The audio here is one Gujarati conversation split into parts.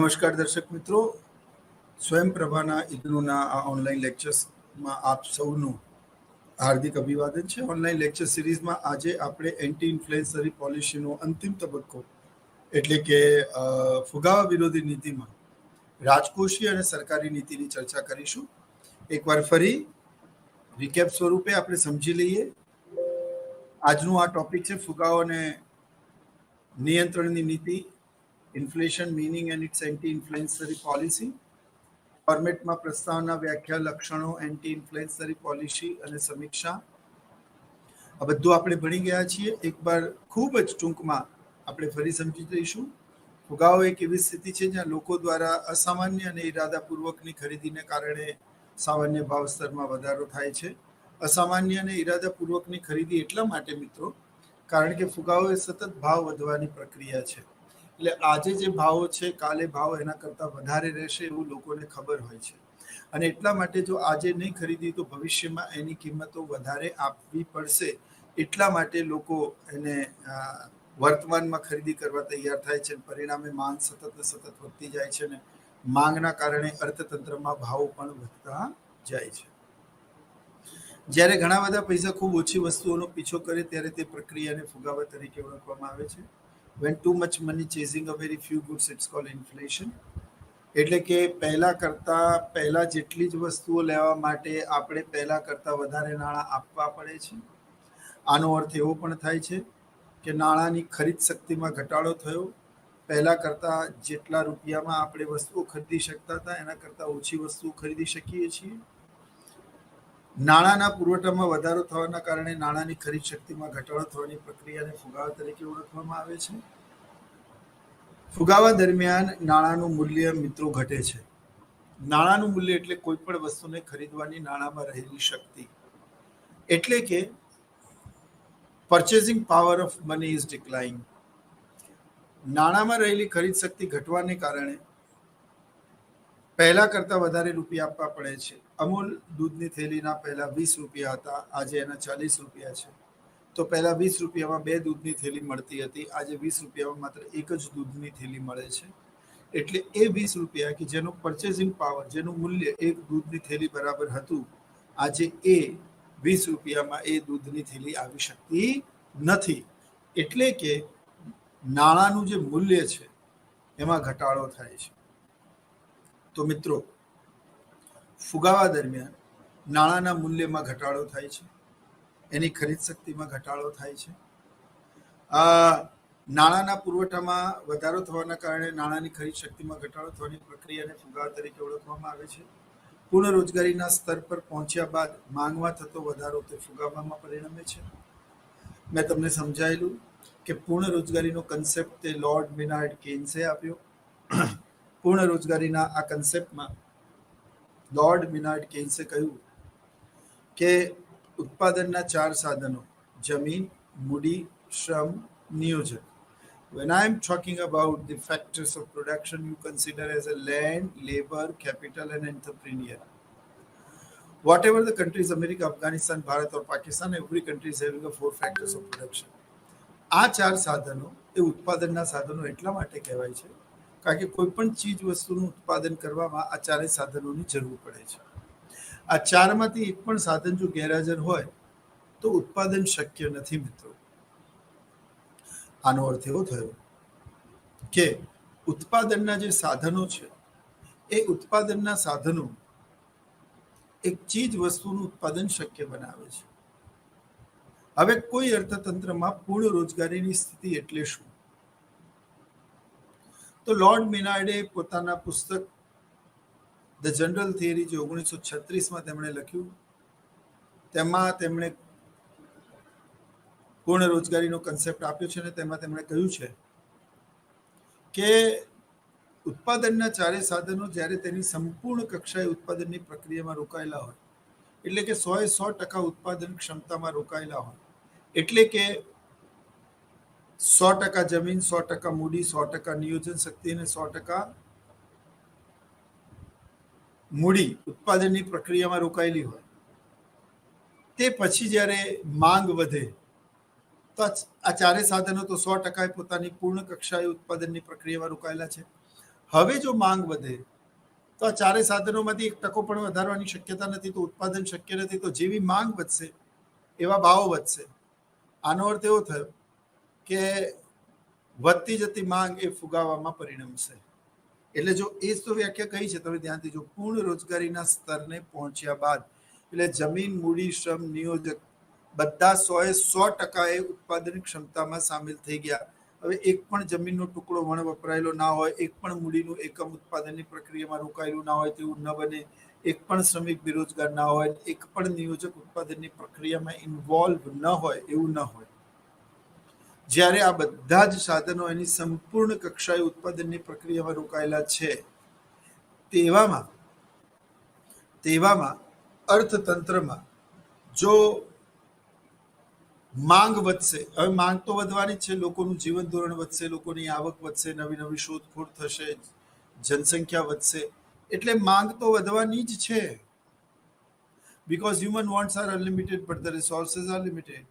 નમસ્કાર દર્શક મિત્રો, સ્વયંપ્રભાના ઇગ્નુના આ ઓનલાઈન લેક્ચર્સમાં આપ સૌનું હાર્દિક અભિવાદન છે. ઓનલાઈન લેક્ચર સિરીઝમાં આજે આપણે એન્ટી ઇન્ફ્લુએન્સરી પોલિસીનો અંતિમ તબક્કો એટલે કે ફુગાવા વિરોધી નીતિમાં રાજકોષીય અને સરકારી નીતિની ચર્ચા કરીશું. એકવાર ફરી રિકેપ સ્વરૂપે આપણે સમજી લઈએ. આજનું આ ટોપિક છે ફુગાવો અને નિયંત્રણની નીતિ, inflation meaning and its anti inflationary policy. ફોર્મેટમાં પ્રસ્તાવના, વ્યાખ્યા, લક્ષણો, એન્ટી ઇન્ફ્લુએન્સરી પોલિસી અને સમીક્ષા. આ બધું આપણે ભણી ગયા છીએ. એકવાર ખૂબ જ ટૂંકમાં આપણે ફરી સમજી લઈશું. ફુગાવો એક એવી સ્થિતિ છે જ્યાં લોકો દ્વારા અસામાન્ય અને ઇરાદાપૂર્વકની ખરીદીને કારણે સામાન્ય ભાવ સ્તરમાં વધારો થાય છે. અસામાન્ય અને ઇરાદાપૂર્વકની ખરીદી એટલા માટે મિત્રો કારણ કે ફુગાવો એ સતત ભાવ વધવાની પ્રક્રિયા છે. એટલે આજે જે ભાવો છે કાલે ભાવ એના કરતાં વધારે રહેશે એવું લોકોને ખબર હોય છે, અને એટલા માટે જો આજે નહીં ખરીદી તો ભવિષ્યમાં એની કિંમતો વધારે આપવી પડશે. એટલા માટે લોકો એને વર્તમાનમાં ખરીદી કરવા તૈયાર થાય છે. પરિણામે માંગ સતત વધતી જાય છે અને માંગના કારણે અર્થતંત્રમાં ભાવો પણ વધતા જાય છે. જ્યારે ઘણા બધા પૈસા ખૂબ ઓછી વસ્તુઓનો પીછો કરે ત્યારે તે પ્રક્રિયાને ફુગાવા તરીકે ઓળખવામાં આવે છે. When too much money chasing a very few goods, it's called inflation. એટલે કે પહેલા જેટલી જ વસ્તુઓ લેવા માટે આપણે પહેલા કરતાં વધારે નાણાં આપવા પડે છે. આનો અર્થ એવો પણ થાય છે કે નાણાંની ખરીદ શક્તિમાં ઘટાડો થયો. પહેલા કરતાં જેટલા રૂપિયામાં આપણે વસ્તુઓ ખરીદી શકતા હતા એના કરતાં ઓછી વસ્તુઓ ખરીદી શકીએ છીએ. નાણાંના પુરવઠામાં વધારો થવાના કારણે નાણાંની ખરીદ શક્તિમાં ઘટાડો થવાની પ્રક્રિયાને ફુગાવા તરીકે ઓળખવામાં આવે છે. ફુગાવા દરમિયાન નાણાંનું મૂલ્ય મિત્રો ઘટે છે. નાણાંનું મૂલ્ય એટલે કોઈ પણ વસ્તુને ખરીદવાની નાણાંમાં રહેલી શક્તિ. એટલે કે purchasing power of money is decline. નાણાંમાં રહેલી ખરીદ શક્તિ ઘટવાને કારણે પહેલા કરતાં વધારે રૂપિયા આપવા પડે છે. અમૂલ દૂધની થેલીના પહેલા 20 રૂપિયા હતા, આજે એના 40 રૂપિયા છે. તો પહેલા 20 રૂપિયામાં 2 દૂધની થેલી મળતી હતી, આજે 20 રૂપિયામાં માત્ર એક જ દૂધની થેલી મળે છે. એટલે એ 20 રૂપિયા કે જેનો પર્ચેસિંગ પાવર, જેનું મૂલ્ય એક દૂધની થેલી બરાબર હતું, આજે એ 20 રૂપિયામાં એ દૂધની થેલી આવી શકતી નથી. એટલે કે નાણાંનું જે મૂલ્ય છે એમાં ઘટાડો થાય છે. તો મિત્રો ફુગાવા દરમિયાન નાણાંના મૂલ્યમાં ઘટાડો થાય છે, એની ખરીદ શક્તિમાં ઘટાડો થાય છે. નાણાંના પુરવઠામાં વધારો થવાના કારણે નાણાંની ખરીદ શક્તિમાં ઘટાડો થવાની પ્રક્રિયાને ફુગાવા તરીકે ઓળખવામાં આવે છે. પૂર્ણ રોજગારીના સ્તર પર પહોંચ્યા બાદ માંગમાં થતો વધારો તે ફુગાવામાં પરિણમે છે. મેં તમને સમજાયેલું કે પૂર્ણ રોજગારીનો કન્સેપ્ટ તે લોર્ડ મિનાર્ડ કેન્સે આપ્યો. પૂર્ણ રોજગારીના આ કન્સેપ્ટમાં લોર્ડ મિનાર્ડ કેન્સે કહ્યું કે ઉત્પાદનના 4 સાધનો જમીન, મૂડી, શ્રમ, નિયોજન. When I am talking about the factors of production, you consider as a land, labor, capital and entrepreneur. Whatever the countries, America, Afghanistan, Bharat or Pakistan, every country is having a 4 factors of production. આ 4 સાધનો એ ઉત્પાદનના સાધનો એટલા માટે કહેવાય છે કારણ કે કોઈ પણ ચીજ વસ્તુનું ઉત્પાદન કરવામાં આ 4 સાધનોની જરૂર પડે છે. આ 4માંથી એક પણ સાધન જો ગેરહાજર હોય તો ઉત્પાદન શક્ય નથી મિત્રો. આનો અર્થ એવો થયો કે ઉત્પાદનના જે સાધનો છે એ ઉત્પાદનના સાધનો એક ચીજ વસ્તુનું ઉત્પાદન શક્ય બનાવે છે. હવે કોઈ અર્થતંત્રમાં પૂર્ણ રોજગારીની સ્થિતિ એટલે શું? તો લોર્ડ મિનાર્ડે પોતાના પુસ્તક ધ જનરલ થિયરી જે 1936માં તેમણે લખ્યું, તેમાં તેમણે પૂર્ણ રોજગારીનો કન્સેપ્ટ આપ્યો છે અને તેમાં તેમણે કહ્યું છે કે ઉત્પાદનના 4 સાધનો જ્યારે તેની સંપૂર્ણ કક્ષાએ ઉત્પાદનની પ્રક્રિયામાં રોકાયેલા હોય, એટલે કે 100% ઉત્પાદન ક્ષમતામાં રોકાયેલા હોય, એટલે કે 100% જમીન, 100% મૂડી, 100% નિયોજન શક્તિ અને 100% મૂડી ઉત્પાદનની પ્રક્રિયામાં રોકાયેલી હોય, તે પછી જ્યારે માંગ વધે તો આ 4 સાધનો તો 100% પોતાની પૂર્ણ કક્ષાએ ઉત્પાદનની પ્રક્રિયામાં રોકાયેલા છે. હવે જો માંગ વધે તો આ ચારે સાધનોમાંથી 1% પણ વધારવાની શક્યતા નથી, તો ઉત્પાદન શક્ય નથી. તો જેવી માંગ વધશે એવા ભાવો વધશે. આનો અર્થ એવો થયો કે વધતી જતી માંગ એ ફુગાવામાં પરિણમશે. એટલે જો એ જ તો વ્યાખ્યા કહી છે, તમે ધ્યાનથી જો, પૂર્ણ રોજગારીના સ્તરને પહોંચ્યા બાદ, એટલે જમીન, મૂડી, શ્રમ, નિયોજક બધા 100% ઉત્પાદન ક્ષમતામાં સામેલ થઈ ગયા. હવે એક પણ જમીનનો ટુકડો વણ વપરાયેલો ના હોય, એક પણ મૂડીનું એકમ ઉત્પાદનની પ્રક્રિયામાં રોકાયેલું ના હોય તેવું ન બને, એક પણ શ્રમિક બેરોજગાર ના હોય, એક પણ નિયોજક ઉત્પાદનની પ્રક્રિયામાં ઇન્વોલ્વ ન હોય એવું ન હોય. જ્યારે આ બધા જ સાધનો એની સંપૂર્ણ કક્ષાએ ઉત્પાદનની પ્રક્રિયામાં રોકાયેલા છે, તેવામાં અર્થતંત્રમાં જો માંગ વધશે, હવે માંગ તો વધવાની જ છે, લોકોનું જીવન ધોરણ વધશે, લોકોની આવક વધશે, નવી નવી શોધખોળ થશે, જનસંખ્યા વધશે, એટલે માંગ તો વધવાની જ છે. Because human wants are unlimited, but the resources are limited.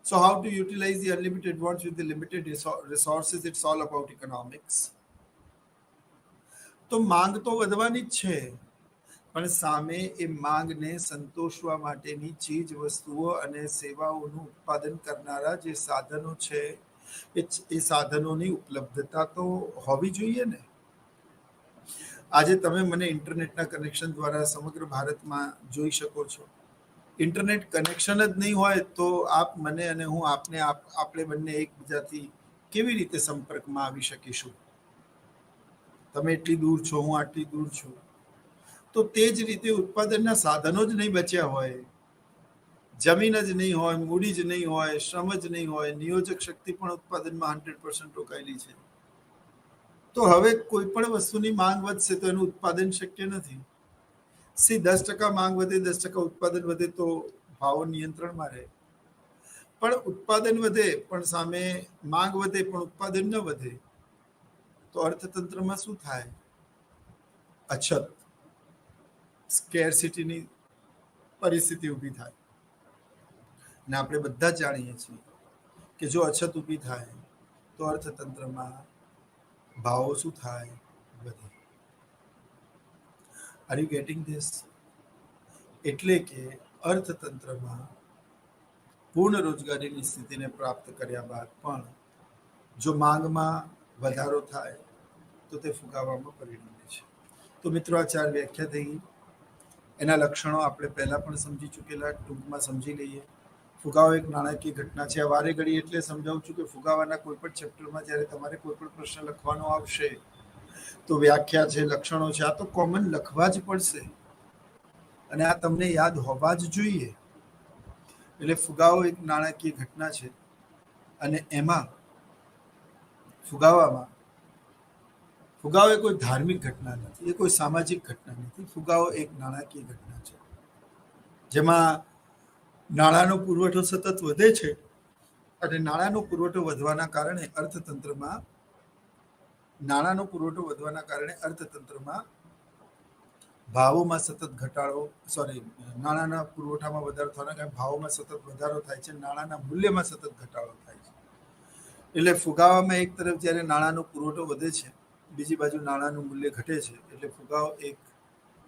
So how to utilize the unlimited wants with the limited resources? It's all about economics. તો માંગ તો વધવાની જ છે, પણ સામે એ માંગને સંતોષવા માટેની ચીજ વસ્તુઓ અને સેવાઓનું ઉત્પાદન કરનારા જે સાધનો છે એ સાધનોની ઉપલબ્ધતા તો હોવી જોઈએ ને. આજે તમે મને ઇન્ટરનેટના કનેક્શન દ્વારા સમગ્ર ભારતમાં જોઈ શકો છો. ઇન્ટરનેટ કનેક્શન જ નહીં હોય તો આપ મને અને હું આપને આપણે બંને એકબીજાથી કેવી રીતે સંપર્કમાં આવી શકીશું? તમે એટલી દૂર છો, હું આટલી દૂર છું. તો તે જ રીતે ઉત્પાદનના સાધનો જ નહીં બચ્યા હોય, જમીન જ નહીં હોય, મૂડી જ નહીં હોય, શ્રમ જ નહીં હોય, નિયોજક શક્તિ પણ ઉત્પાદનમાં 100% રોકાયેલી છે, તો હવે કોઈ પણ વસ્તુની માંગ વધશે તો એનું ઉત્પાદન શક્ય નથી. 10% માંગ વધે, 10% ઉત્પાદન વધે તો ભાવો નિયંત્રણમાં રહે. પણ ઉત્પાદન વધે પણ સામે માંગ વધે પણ ઉત્પાદન ન વધે તો અર્થતંત્રમાં શું થાય? અછત, સ્કેરસિટીની પરિસ્થિતિ ઊભી થાય. અને આપણે બધા જાણીએ છીએ કે જો અછત ઊભી થાય તો અર્થતંત્રમાં ભાવો શું થાય? વધે. Are you getting this? એટલે કે અર્થતંત્રમાં પૂર્ણ રોજગારીની સ્થિતિને પ્રાપ્ત કર્યા બાદ પણ જો માંગમાં વધારો થાય તો તે ફુગાવામાં પરિણમે છે. તો મિત્રો, આ 4 વ્યાખ્યા થઈ. એના લક્ષણો આપણે પહેલા પણ સમજી ચૂકેલા, ટૂંકમાં સમજી લઈએ. ફુગાવો એક નાણાકીય ઘટના છે. આ વારે ઘડી એટલે સમજાવું છું કે ફુગાવાના કોઈ પણ ચેપ્ટરમાં જ્યારે તમારે કોઈ પણ પ્રશ્ન લખવાનો આવશે તો વ્યાખ્યા છે, લક્ષણો છે, આ તો કોમન લખવા જ પડશે અને આ તમને યાદ હોવા જ જોઈએ. એટલે ફુગાવો એક નાણાકીય ઘટના છે અને એમાં ફુગાવો એ કોઈ ધાર્મિક ઘટના નથી, એ કોઈ સામાજિક ઘટના નથી. ફુગાવો એક નાણાકીય ઘટના છે જેમાં નાણાંનો પુરવઠો સતત વધે છે અને નાણાંનો પુરવઠો વધવાના કારણે અર્થતંત્રમાં ભાવોમાં સતત ઘટાડો, નાણાંના પુરવઠામાં વધારો થવાના કારણે ભાવોમાં સતત વધારો થાય છે, નાણાંના મૂલ્યમાં સતત ઘટાડો થાય છે. એટલે ફુગાવામાં એક તરફ જ્યારે નાણાંનો પુરવઠો વધે છે, બીજી બાજુ નાણાંનું મૂલ્ય ઘટે છે. એટલે ફુગાવો એક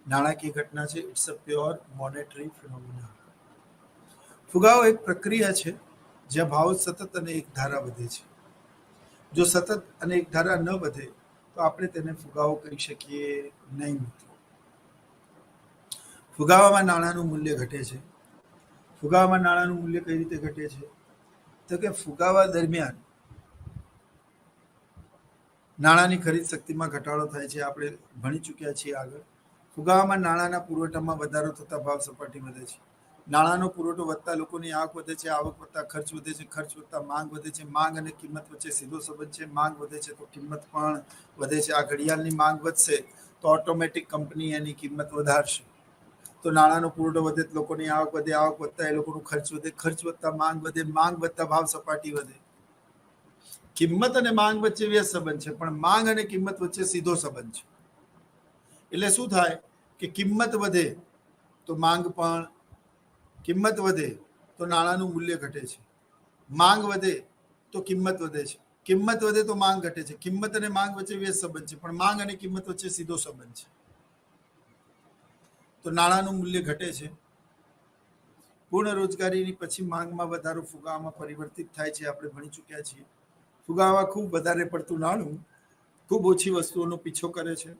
નાણાકીય ઘટના છે. It's a pure monetary phenomena. ફુગાવો એક પ્રક્રિયા છે જ્યાં ભાવ સતત અને એક ધારા વધે છે. જો સતત અને એક ધારા ન વધે તો આપણે તેને ફુગાવો કહી શકીએ નહીં. ફુગાવામાં નાણાંનું મૂલ્ય ઘટે છે. ફુગાવામાં નાણાંનું મૂલ્ય કઈ રીતે ઘટે છે? તો કે ફુગાવા દરમિયાન નાણાંની ખરીદ શક્તિમાં ઘટાડો થાય છે. આપણે ભણી ચૂક્યા છીએ આગળ. ફુગાવામાં નાણાંના પુરવઠામાં વધારો થતા ભાવ સપાટી વધે છે. નાણાંનો પુરવઠો વધતા લોકોની આવક વધે છે, આવક વધતા ખર્ચ વધે છે, ખર્ચ વધતા માંગ વધે છે. માંગ અને કિંમત વચ્ચે સીધો સંબંધ છે. માંગ વધે છે તો કિંમત પણ વધે છે. આ ઘડિયાળની માંગ વધશે તો ઓટોમેટિક કંપની એની કિંમત વધારશે. તો નાણાંનો પુરવઠો વધે તો લોકોની આવક વધે, આવક વધતા એ લોકોનું ખર્ચ વધે, ખર્ચ વધતા માંગ વધે, માંગ વધતા ભાવ સપાટી વધે. કિંમત અને માંગ વચ્ચે વ્યસ્ત સંબંધ છે, પણ માંગ અને કિંમત વચ્ચે સીધો સંબંધ છે. એટલે શું થાય કે કિંમત વધે તો માંગ પણ, કિંમત વધે તો નાણાંનું મૂલ્ય ઘટે છે, માંગ વધે તો કિંમત વધે છે. કિંમત વધે તો માંગ ઘટે છે. કિંમત અને માંગ વચ્ચે વ્યસ્ત સંબંધ છે, પણ માંગ અને કિંમત વચ્ચે સીધો સંબંધ છે. તો નાણાંનું મૂલ્ય ઘટે છે. પૂર્ણ રોજગારીની પછી માંગમાં વધારો ફુગાવામાં પરિવર્તિત થાય છે. આપણે ભણી ચૂક્યા છીએ. ફુગાવા ખૂબ વધારે પડતું નાણું ખૂબ ઓછી વસ્તુઓનો પીછો કરે છે.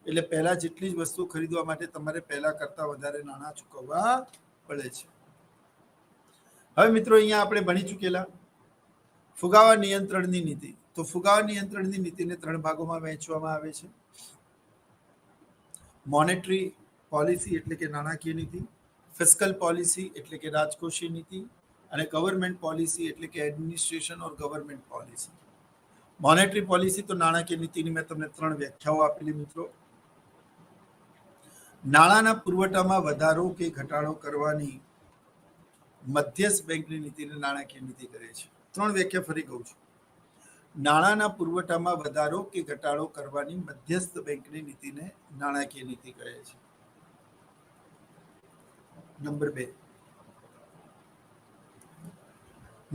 એટલે પહેલા જેટલી જ વસ્તુ ખરીદવા માટે તમારે પહેલા કરતા વધારે નાણાં ચૂકવવા પડે છે. હવે મિત્રો અહીંયા આપણે ભણી ચૂકેલા ફુગાવા નિયંત્રણની નીતિ. તો ફુગાવા નિયંત્રણની નીતિને 3 ભાગોમાં વહેંચવામાં આવે છે. મોનેટરી પોલિસી એટલે કે નાણાકીય નીતિ, ફિસ્કલ પોલિસી એટલે કે રાજકોષીય નીતિ, અને ગવર્મેન્ટ પોલિસી એટલે કે એડમિનિસ્ટ્રેશન ઓર ગવર્મેન્ટ પોલિસી. મોનેટરી પોલિસી તો નાણાકીય નીતિની મેં તમને 3 વ્યાખ્યાઓ આપેલી મિત્રો. નાણાંના પુરવઠામાં વધારો કે ઘટાડો કરવાની મધ્યસ્થ બેંકની નીતિને નાણાકીય નીતિ કહે છે. 3 વ્યાખ્યા ફરી કહું છું. નાણાંના પુરવઠામાં વધારો કે ઘટાડો કરવાની મધ્યસ્થ બેંકની નીતિને નાણાકીય નીતિ કહે છે. નંબર 2,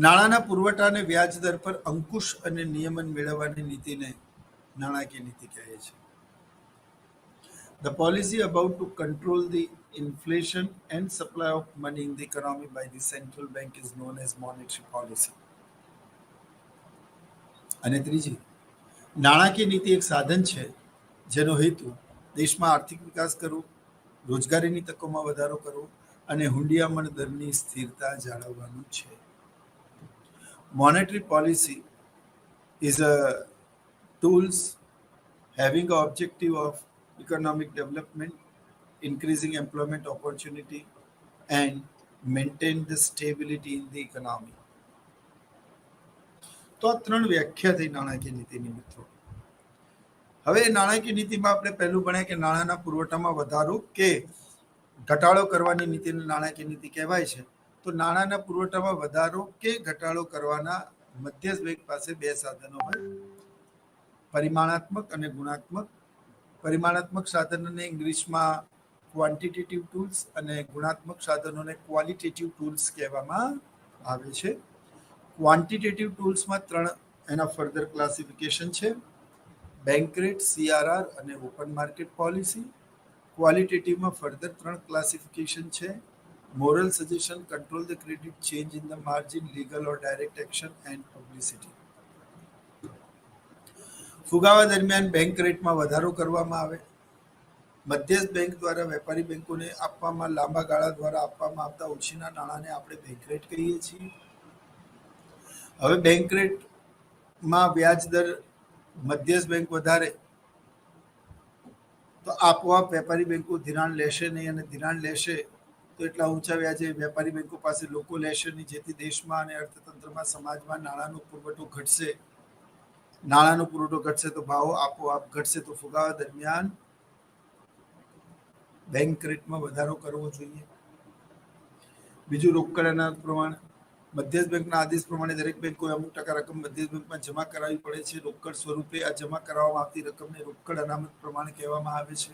નાણાંના પુરવઠા અને વ્યાજ દર પર અંકુશ અને નિયમન મેળવવાની નીતિને નાણાકીય નીતિ કહે છે. The policy about to control the inflation and supply of money in the economy by the central bank is known as monetary policy. અને ત્રીજી, નાણાકીય નીતિ એક સાધન છે જેનો હેતુ દેશમાં આર્થિક વિકાસ કરવો, રોજગારીની તકોમાં વધારો કરવો અને હુંડિયામણ દરની સ્થિરતા જાળવવાનું છે. Monetary policy is a tools having an objective of economic development, increasing employment opportunity and maintain the stability in the economy. તો આ 3 વ્યાખ્યા થઈ નાણાકીય નીતિની મિત્રો. હવે નાણાકીય નીતિમાં આપણે પહેલું ભણ્યા કે નાણાંના પુરવઠામાં વધારો કે ઘટાડો કરવાની નીતિને નાણાકીય નીતિ કહેવાય છે. તો નાણાંના પુરવઠામાં વધારો કે ઘટાડો કરવાના મધ્યસ્થ બેંક પાસે 2 સાધનો હોય, પરિમાણાત્મક અને ગુણાત્મક. પરિમાણાત્મક સાધનોને ઇંગ્લિશમાં ક્વોન્ટિટેટિવ ટૂલ્સ અને ગુણાત્મક સાધનોને ક્વોલિટેટિવ ટૂલ્સ કહેવામાં આવે છે. ક્વોન્ટિટેટિવ ટૂલ્સમાં 3 એના ફર્ધર ક્લાસિફિકેશન છે: બેંક રેટ, CRR અને ઓપન માર્કેટ પોલિસી. ક્વોલિટેટિવમાં ફર્ધર 3 ક્લાસિફિકેશન છે: moral suggestion, control the credit, change in the margin, legal or direct action and publicity. ફુગાવા દરમિયાન બેંક રેટમાં વધારો કરવામાં આવે. મધ્યસ્થ બેંક દ્વારા વેપારી બેંકોને આપવામાં લાંબા ગાળા દ્વારા આપવામાં આવતા ઓછીના નાણાંને આપણે બેંક રેટ કહીએ છીએ. હવે બેંક રેટમાં વ્યાજ દર મધ્યસ્થ બેંક વધારે તો આપોઆપ વેપારી બેંકો ધિરાણ લેશે નહીં, અને ધિરાણ લેશે તો એટલા ઊંચા વ્યાજે વેપારી બેંકો પાસે લોકો લેશે નહીં, જેથી દેશમાં અને અર્થતંત્રમાં, સમાજમાં નાણાંનો પુરવઠો ઘટશે. નાણાંનો પુરવઠો ઘટશે તો ભાવો આપોઆપ ઘટશે. તો ફુગાવા દરમિયાન બેંક રેટમાં વધારો કરવો જોઈએ. બીજું, રોકડ અનામત પ્રમાણ. મધ્યસ્થ બેંકના આદેશ પ્રમાણે દરેક બેંકોએ અમુક ટકા રકમ મધ્યસ્થ બેંકમાં જમા કરાવવી પડે છે. રોકડ સ્વરૂપે આ જમા કરાવવામાં આવતી રકમને રોકડ અનામત પ્રમાણ કહેવામાં આવે છે.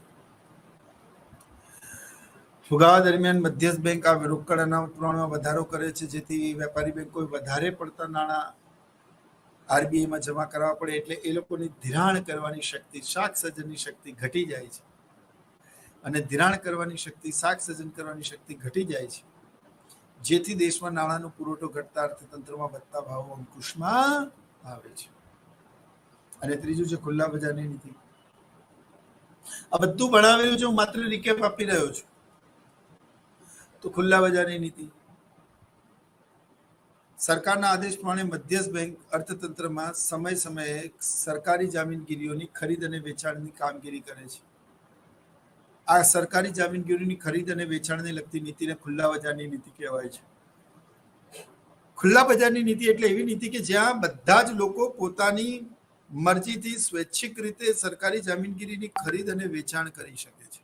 ફુગાવા દરમિયાન મધ્યસ્થ બેંક આ રોકડ અનામત પ્રમાણમાં વધારો કરે છે, જેથી વેપારી બેંકોએ વધારે પડતા નાણાં RBIમાં જમા કરવા પડે, એટલે એ લોકોની ધિરાણ કરવાની શક્તિ, શાક સર્જનની શક્તિ ઘટી જાય છે. અને ધિરાણ કરવાની શક્તિ, શાક સર્જન કરવાની શક્તિ ઘટી જાય છે, જેથી દેશમાં નાણાંનો પુરવઠો ઘટતા અર્થતંત્રમાં વધતા ભાવો અંકુશમાં આવે છે. અને ત્રીજું છે ખુલ્લા બજારની નીતિ. આ બધું ભણાવેલું છે, હું માત્ર રિકેપ આપી રહ્યો છું. તો ખુલ્લા બજારની નીતિ, સરકારના આદેશ પ્રમાણે મધ્યસ્થ બેંક અર્થતંત્રમાં સમય સમયે સરકારી જામીનગીરીઓની ખરીદ અને વેચાણની કામગીરી કરે છે. આ સરકારી જામીનગીરીની ખરીદ અને વેચાણને લગતી નીતિને ખુલ્લા બજારની નીતિ કહેવાય છે. ખુલ્લા બજારની નીતિ એટલે એવી નીતિ કે જ્યાં બધા જ લોકો પોતાની મરજીથી સ્વૈચ્છિક રીતે સરકારી જામીનગીરીની ખરીદ અને વેચાણ કરી શકે છે,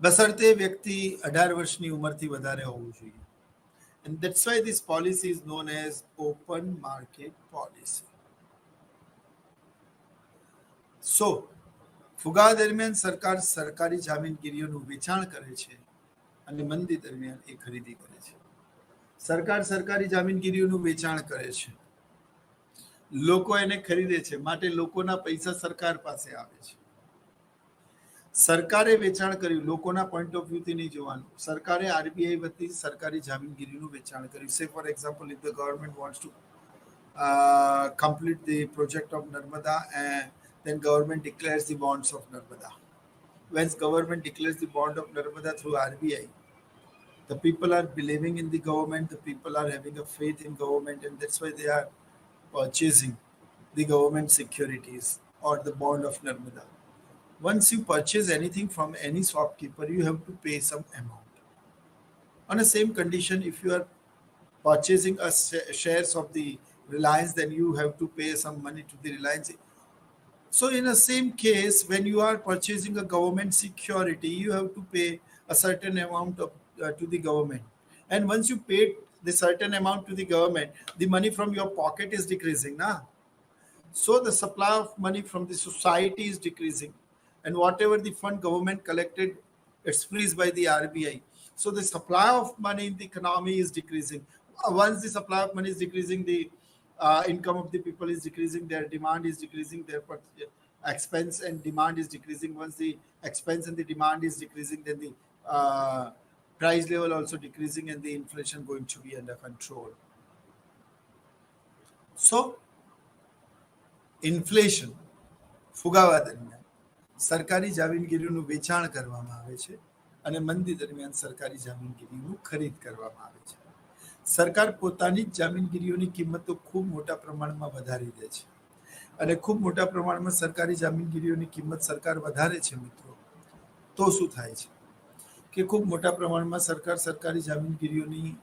બશર્તે વ્યક્તિ 18 વર્ષની ઉંમરથી વધારે હોવું જોઈએ. And that's why this policy is known as open market policy. So, ફુગાવા દરમિયાન સરકાર સરકારી જામીનગીરીઓનું વેચાણ કરે છે અને મંદી દરમિયાન એ ખરીદી કરે છે. સરકાર સરકારી જામીનગીરીઓનું વેચાણ કરે છે લોકો એને ખરીદે છે, માટે લોકોના પૈસા સરકાર પાસે આવે છે. સરકારે વેચાણ કર્યું, લોકોના પોઈન્ટ ઓફ વ્યૂથી નહીં જોવાનું. સરકારે આરબીઆઈ વતી સરકારી જામીનગીરીનું વેચાણ કર્યું. સે for example, if the government wants to complete the project of Narmada, and then government declares the bonds of Narmada. When government declares the bond of Narmada through RBI, the people are believing in the government, the people are having a faith in government, and that's why they are purchasing the government securities or the bond of Narmada. Once you purchase anything from any shopkeeper, you have to pay some amount. On the same condition, if you are purchasing a shares of the Reliance, then you have to pay some money to the Reliance. So in the same case, when you are purchasing a government security, you have to pay a certain amount of to the government. And once you pay the certain amount to the government, the money from your pocket is decreasing, na? So the supply of money from the society is decreasing, and whatever the fund government collected, it's freezed by the RBI. So the supply of money in the economy is decreasing. Once the supply of money is decreasing, the income of the people is decreasing, their demand is decreasing, their expense and demand is decreasing. Once the expense and the demand is decreasing, then the price level also decreasing, and the inflation going to be under control. So inflation ફુગાવા દરમિયાન સરકારી જામીનગીરીનું વેચાણ કરવામાં આવે છે, અને મંદી દરમિયાન સરકારી જામીનગીરીનું ખરીદ કરવામાં આવે છે. સરકાર પોતાની જ જામીનગીરીઓની કિંમતો ખૂબ મોટા પ્રમાણમાં વધારી દે છે, અને ખૂબ મોટા પ્રમાણમાં સરકારી જામીનગીરીઓની કિંમત સરકાર વધારે છે મિત્રો, તો શું થાય છે કે ખૂબ મોટા પ્રમાણમાં સરકાર સરકારી જામીનગીરીઓની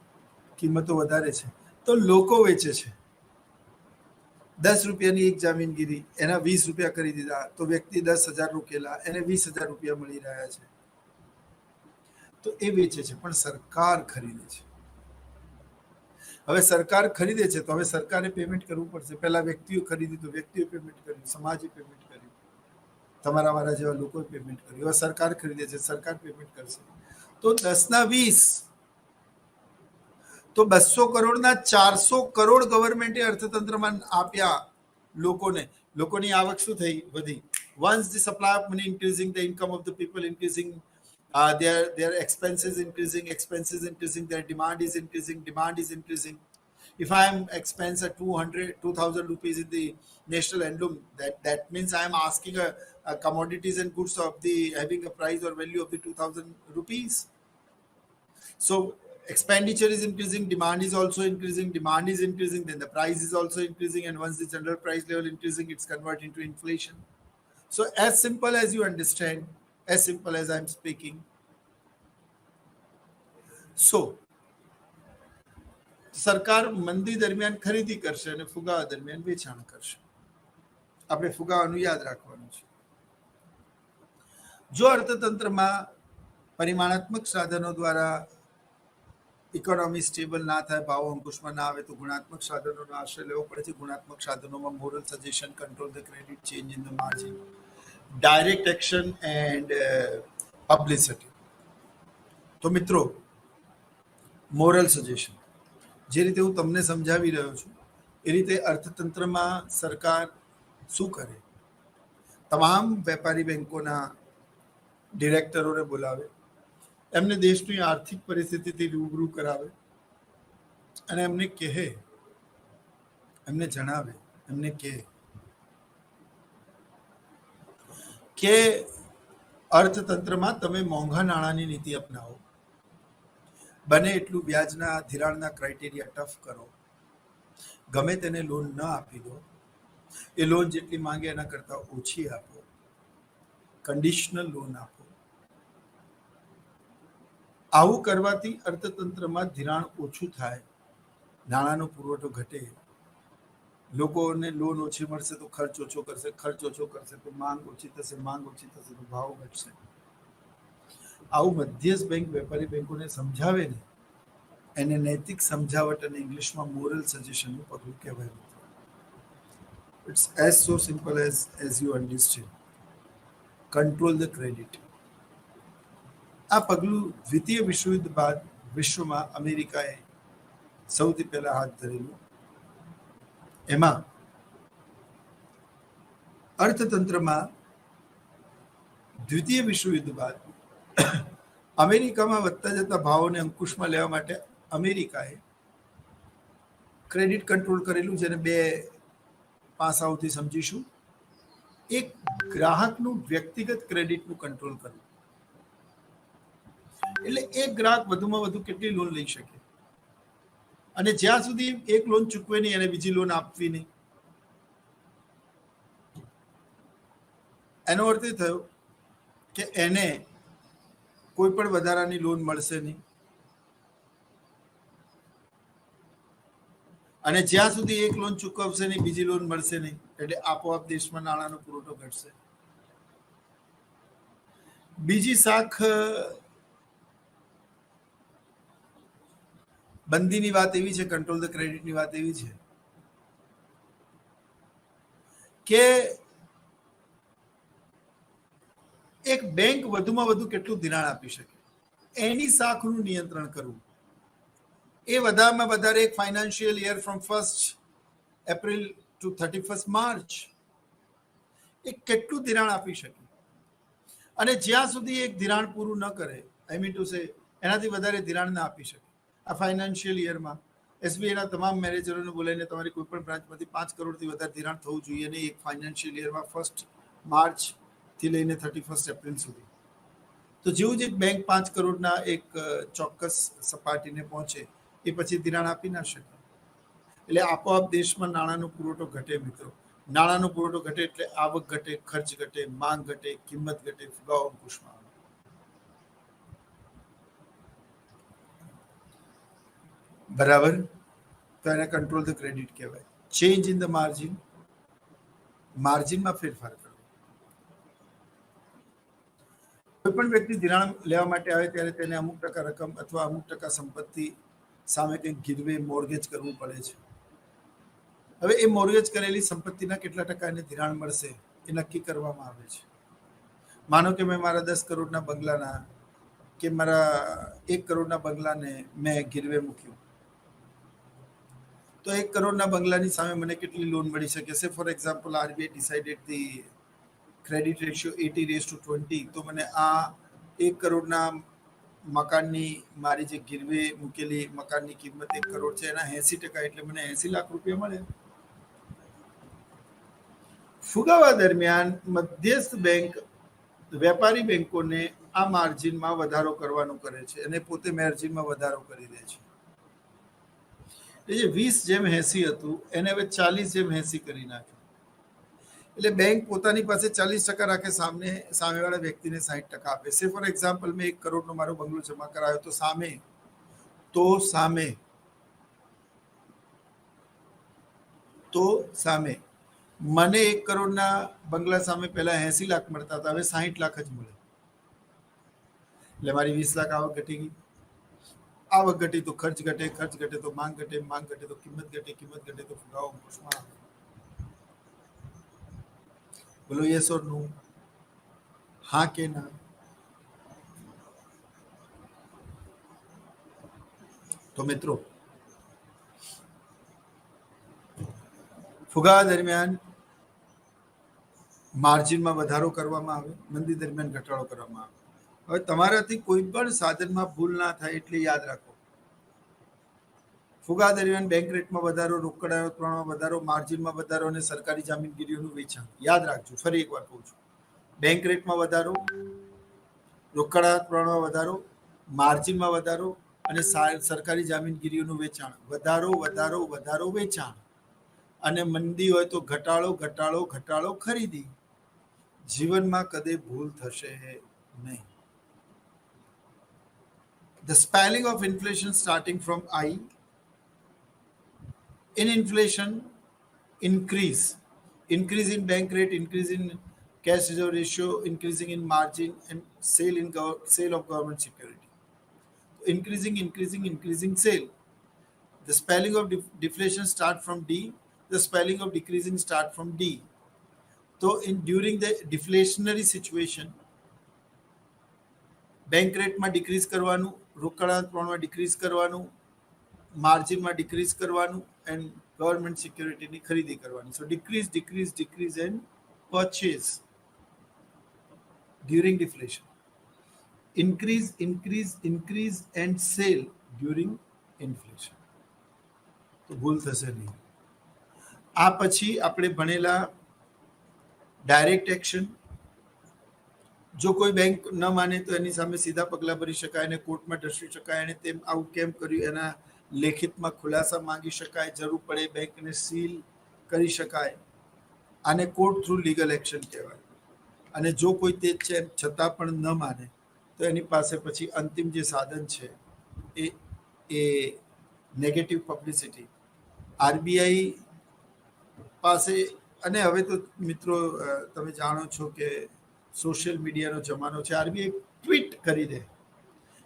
કિંમતો વધારે છે, તો લોકો વેચે છે. 10 રૂપિયાની એક જામીનગીરી, એના 20 રૂપિયા કરી દીધા, તો વ્યક્તિ 10,000 રોકેલા, એને 20,000 રૂપિયા મળી રહ્યા છે, તો એ વેચે છે. પણ સરકાર ખરીદે છે. હવે સરકાર ખરીદે છે, તો હવે સરકારે પેમેન્ટ કરવું પડશે. પહેલા વ્યક્તિઓ ખરીદી, તો વ્યક્તિઓ પેમેન્ટ કર્યું, સમાજે પેમેન્ટ કર્યું, તમારા વાળા જેવા લોકોએ પેમેન્ટ કર્યું. હવે સરકાર ખરીદે છે, સરકાર પેમેન્ટ કરશે, તો 10 ના 20, તો 200 કરોડના 400 કરોડ ગવર્મેન્ટે અર્થતંત્રમાં આપ્યા લોકોને. લોકોની આવક શું થઈ? વધી. Once the supply of money increasing, the income of the people increasing, their expenses increasing, their demand is increasing. If I am expense at 2,000 rupees in the national handloom, that means I am asking a commodities and goods of the having a price or value of the 2,000 rupees. So expenditure is increasing, demand is also increasing, then the price is also increasing, and once the general price level increasing, it's converted into inflation. So as simple as you understand, as simple as I'm speaking. So સરકાર મંદી દરમિયાન ખરીદી કરશે અને ફુગાવા દરમિયાન વેચાણ કરશે. આપણે ફુગાવાનું યાદ રાખવાનું છે. જો અર્થતંત્રમાં પરિમાણાત્મક સાધનો દ્વારા ઇકોનોમી સ્ટેબલ ના થાય, ભાવ અંકુશમાં ના આવે, તો ગુણાત્મક સાધનોનો આશ્રય લેવો પડે છે. ગુણાત્મક સાધનોમાં moral suggestion, control the credit, change in the margin, direct action and publicity. તો મિત્રો, મોરલ સજેશન જે રીતે હું તમને સમજાવી રહ્યો છું, એ રીતે અર્થતંત્રમાં સરકાર શું કરે? તમામ વેપારી બેંકોના ડિરેક્ટરોને બોલાવે, એમને દેશની આર્થિક પરિસ્થિતિથી રૂબરૂ કરાવે, અને એમને કહે, એમને જણાવે, એમને કહે કે અર્થતંત્રમાં તમે મોંઘા નાણાંની નીતિ અપનાવો, બને એટલું વ્યાજના ધિરાણના ક્રાઇટેરિયા ટફ કરો, ગમે તેને લોન ન આપી દો, એ લોન જેટલી માંગે એના કરતાં ઓછી આપો, કન્ડિશનલ લોન આપો. આવું કરવાથી અર્થતંત્રમાં ધિરાણ ઓછું થાય, નાણાંનો પુરવઠો ઘટે, લોકોને લોન ઓછી મળશે તો ખર્ચ ઓછો કરશે, ખર્ચ ઓછો કરશે તો માંગ ઓછી થશે, માંગ ઓછી થશે તો ભાવ ઘટશે. આવું મધ્યસ્થ બેંક વેપારી બેંકોને સમજાવે ને, એને નૈતિક સમજાવટ અને ઇંગ્લિશમાં મોરલ સજેશનનું પગલું કહેવાય. It's as so simple as you understand. Control the credit. આ પગલું દ્વિતીય વિશ્વયુદ્ધ બાદ વિશ્વમાં અમેરિકાએ સૌથી પહેલા હાથ ધરેલું. એમાં અર્થતંત્રમાં દ્વિતીય વિશ્વયુદ્ધ બાદ અમેરિકામાં વધતા જતા ભાવોને અંકુશમાં લેવા માટે અમેરિકાએ ક્રેડિટ કંટ્રોલ કરેલું, જેને બે પાસાઓથી સમજીશું. એક, ગ્રાહકનું વ્યક્તિગત ક્રેડિટનું કંટ્રોલ કરવું, એટલે એક ગ્રાહક વધુમાં વધુ કેટલી લોન લઈ શકે અને જ્યાં સુધી એક લોન ચૂકવે નહીં એને બીજી લોન આપવી નહીં. એનો અર્થ એ થયો કે એને કોઈ પણ વધારાની લોન મળશે નહીં અને જ્યાં સુધી એક લોન ચૂકવશે નહીં બીજી લોન મળશે નહીં, એટલે આપોઆપ દેશમાં નાણાંનો પુરવઠો ઘટશે. બીજી શાખ બંધીની વાત એવી છે, કંટ્રોલ ધ ક્રેડિટની વાત એવી છે કે એક બેંક વધુમાં વધુ કેટલું ધિરાણ આપી શકે એની શાખનું નિયંત્રણ કરવું. એ વધારેમાં વધારે એક financial year from 1st April to 31st March એ કેટલું ધિરાણ આપી શકે અને જ્યાં સુધી એક ધિરાણ પૂરું ન કરે, આઈ મીન ટુ સે એનાથી વધારે ધિરાણ ના આપી શકે. આ ફાઇનાન્શિયલ યરમાં એસબીઆઈના તમામ મેનેજરોને બોલાવીને તમારી કોઈ પણ બ્રાન્ચમાંથી 5 કરોડથી વધારે ધિરાણ થવું જોઈએ નહીં એક ફાઇનાન્શિયલ યરમાં 1st માર્ચથી લઈને 31st એપ્રિલ સુધી. તો જેવું જ એક બેંક 5 કરોડના એક ચોક્કસ સપાટીને પહોંચે એ પછી ધિરાણ આપી ના શકે. એટલે આપોઆપ દેશમાં નાણાંનો પુરવઠો ઘટે. મિત્રો, નાણાંનો પુરવઠો ઘટે એટલે આવક ઘટે, ખર્ચ ઘટે, માંગ ઘટે, કિંમત ઘટે, ફુગાવો અંકુશમાં આવે. બરાબર? તો એને કંટ્રોલ ધ ક્રેડિટ કહેવાય. ચેન્જ ઇન ધ માર્જિન, માર્જિનમાં ફેરફાર કરવો. કોઈ પણ વ્યક્તિ ધિરાણ લેવા માટે આવે ત્યારે તેને અમુક ટકા રકમ અથવા અમુક ટકા સંપત્તિ સામે કંઈક ગીરવે મોર્ગેજ કરવું પડે છે. હવે એ મોર્ગેજ કરેલી સંપત્તિના કેટલા ટકા એને ધિરાણ મળશે એ નક્કી કરવામાં આવે છે. માનો કે મેં મારા 10 કરોડના બંગલાના કે મારા 1 કરોડના બંગલાને મેં ગીરવે મૂક્યું, તો 1 કરોડના બંગલાની સામે મને કેટલી લોન મળી શકે છે? For example, RBI decided the credit ratio 80:20, તો મને આ 1 કરોડના મકાનની મારી જે ગીરવે મૂકેલી મકાનની કિંમત 1 કરોડ છે, એના 80% એટલે મને 80 લાખ રૂપિયા મળે. ફુગાવા દરમિયાન મધ્યસ્થ બેંક વેપારી બેંકોને આ માર્જિનમાં વધારો કરવાનું કરે છે અને પોતે માર્જિનમાં વધારો કરી દે છે. એ જે 20:80 હતું એને હવે 40:80 કરી નાખ્યું. એટલે બેંક પોતાની પાસે 40% રાખે, સામેવાળા વ્યક્તિને 60% આપે. સે ફોર એક્ઝામ્પલ, મેં 1 કરોડનો મારો બંગલો જમા કરાયો તો સામે મને 1 કરોડના બંગલા સામે પહેલા 80 લાખ મળતા હતા, હવે 60 લાખ જ મળે. એટલે મારી 20 લાખ આવક ઘટી ગઈ. આવક ઘટી તો ખર્ચ ઘટે, ખર્ચ ઘટે તો માંગ ઘટે, માંગ ઘટે તો કિંમત ઘટે, કિંમત ઘટે તો ફુગાવો અંકુશમાં આવે. બોલો યસ ઓર નો? હા કે ના? તો મિત્રો, ફુગાવા દરમિયાન માર્જિનમાં વધારો કરવામાં આવે, મંદી દરમિયાન ઘટાડો કરવામાં આવે. હવે તમારાથી કોઈ પણ સાધનમાં ભૂલ ના થાય એટલે યાદ રાખો. ફુગા દરમિયાન બેંક રેટમાં વધારો, રોકડ પ્રમાણમાં વધારો, માર્જિનમાં વધારો અને સરકારી જામીનગીરીઓનું વેચાણ. યાદ રાખજો, ફરી એકવાર કહું છું. બેંક રેટમાં વધારો, રોકડ પ્રમાણમાં વધારો, માર્જિનમાં વધારો અને સરકારી જામીનગીરીઓનું વેચાણ. વધારો, વધારો, વધારો, વેચાણ. અને મંદી હોય તો ઘટાડો, ઘટાડો, ઘટાડો, ખરીદી. જીવનમાં કદે ભૂલ થશે નહીં. The spelling of inflation starting from I. In inflation, increase in bank rate, increase in cash reserve ratio, increasing in margin, and sale of government security. Increasing sale. The spelling of deflation start from D. The spelling of decreasing start from D. So during the deflationary situation, bank રેટમાં ડિક્રીઝ કરવાનું, રોકડા પ્રમાણમાં ડિક્રીઝ કરવાનું, માર્જિનમાં ડિક્રીઝ કરવાનું એન્ડ ગવર્મેન્ટ સિક્યુરિટીની ખરીદી કરવાની. So decrease and purchase during deflation. Increase and sale during inflation. તો ભૂલ થશે નહીં. આ પછી આપણે ભણેલા ડાયરેક્ટ એક્શન. જો કોઈ બેંક ન માને તો એની સામે સીધા પગલાં ભરી શકાય અને કોર્ટમાં ઢસી શકાય અને તેમ આવું કેમ કર્યું એના લેખિતમાં ખુલાસા માંગી શકાય, જરૂર પડે બેંકને સીલ કરી શકાય. આને કોર્ટ થ્રુ લીગલ એક્શન કહેવાય. અને જો કોઈ તે છતાં પણ ન માને તો એની પાસે પછી અંતિમ જે સાધન છે એ નેગેટિવ પબ્લિસિટી. આરબીઆઈ પાસે, અને હવે તો મિત્રો તમે જાણો છો કે સોશિયલ મીડિયાનો જમાનો છે, આરબીઆઈ ટ્વીટ કરી દે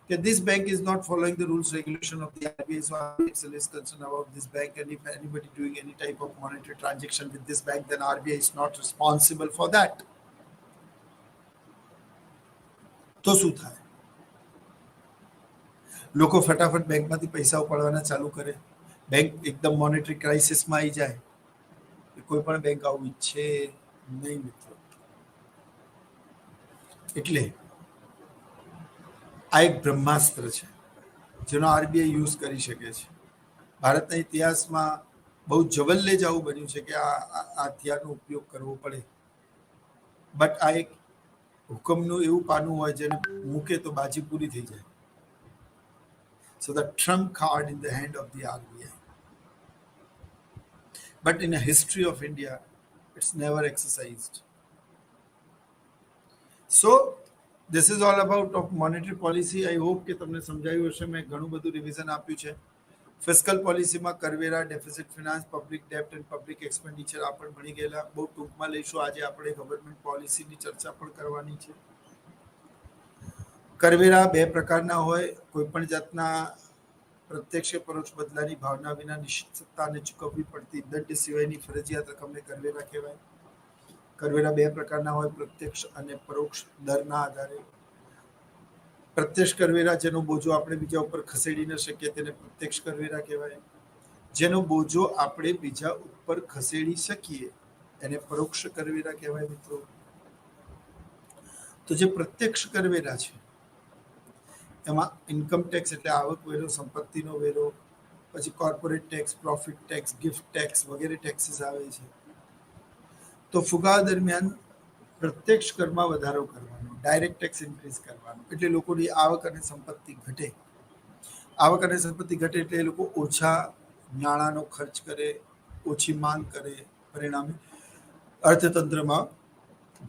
કે this bank is not following the rules regulation of the RBI, so RBI is concerned about this bank, and if anybody doing any type of monetary transaction with this bank, then RBI is not responsible for that. તો શું થાય? લોકો ફટાફટ બેંકમાંથી પૈસા ઉપાડવાના ચાલુ કરે, બેંક એકદમ મોનેટરી ક્રાઇસિસમાં આવી જાય. કોઈ પણ બેંક આવું ઈચ્છે નહીં મિત્રો. એટલે આ એક બ્રહ્માસ્ત્ર છે જેનો આરબીઆઈ યુઝ કરી શકે છે. ભારતના ઇતિહાસમાં બહુ જવલ્લે જ આવું બન્યું છે કે આ હથિયારનો ઉપયોગ કરવો પડે. બટ આ એક હુકમનું એવું પાનું હોય જેને મૂકે તો બાજી પૂરી થઈ જાય. So the trump card in the hand of the RBI. But in a history of India it's never exercised. So this is all about of monetary policy. I hope કે તમને સમજાયું હશે. મેં ઘણું બધું રિવિઝન આપ્યું છે. ફિસ્કલ પોલિસીમાં કરવેરા, ડેફિસિટ ફિનાન્સ, પબ્લિક ડેપ્ટ એન્ડ પબ્લિક એક્સપેન્ડિચર આ પણ ભણી ગયેલા. બહુ ટૂંકમાં લઈશું. આજે આપણે ગવર્મેન્ટ પોલિસીની ચર્ચા પણ કરવાની છે. કરવેરા બે પ્રકારના હોય. કોઈ પણ જાતના પ્રત્યક્ષ કે પરોક્ષ બદલાની ભાવના વિના નિશ્ચિત સત્તાને ચૂકવવી પડતી દંડ સિવાયની ફરજિયાત રકમને કરવેરા કહેવાય. કરવેરા બે પ્રકારના હોય, પ્રત્યક્ષ અને પરોક્ષ દરના આધારે. પ્રત્યક્ષ કરવેરા જેનો બોજો આપણે બીજા ઉપર ખસેડી ન શકીએ તેને પ્રત્યક્ષ કરવેરા કહેવાય. જેનો બોજો આપણે બીજા ઉપર ખસેડી શકીએ એને પરોક્ષ કરવેરા કહેવાય મિત્રો. તો જે પ્રત્યક્ષ કરવેરા છે એમાં ઇન્કમ ટેક્સ એટલે આવક વેરો, સંપત્તિનો વેરો, પછી corporate tax, profit tax, gift tax વગેરે ટેક્સીસ આવે છે. તો ફુગા દરમિયાન પ્રત્યક્ષ કરમાં વધારો કરવાનો, ડાયરેક્ટ ટેક્સ ઇન્ક્રીઝ કરવાનો, એટલે લોકોની આવક અને સંપત્તિ ઘટે. આવક અને સંપત્તિ ઘટે એટલે એ લોકો ઓછા નાણાંનો ખર્ચ કરે, ઓછી માંગ કરે, પરિણામે અર્થતંત્રમાં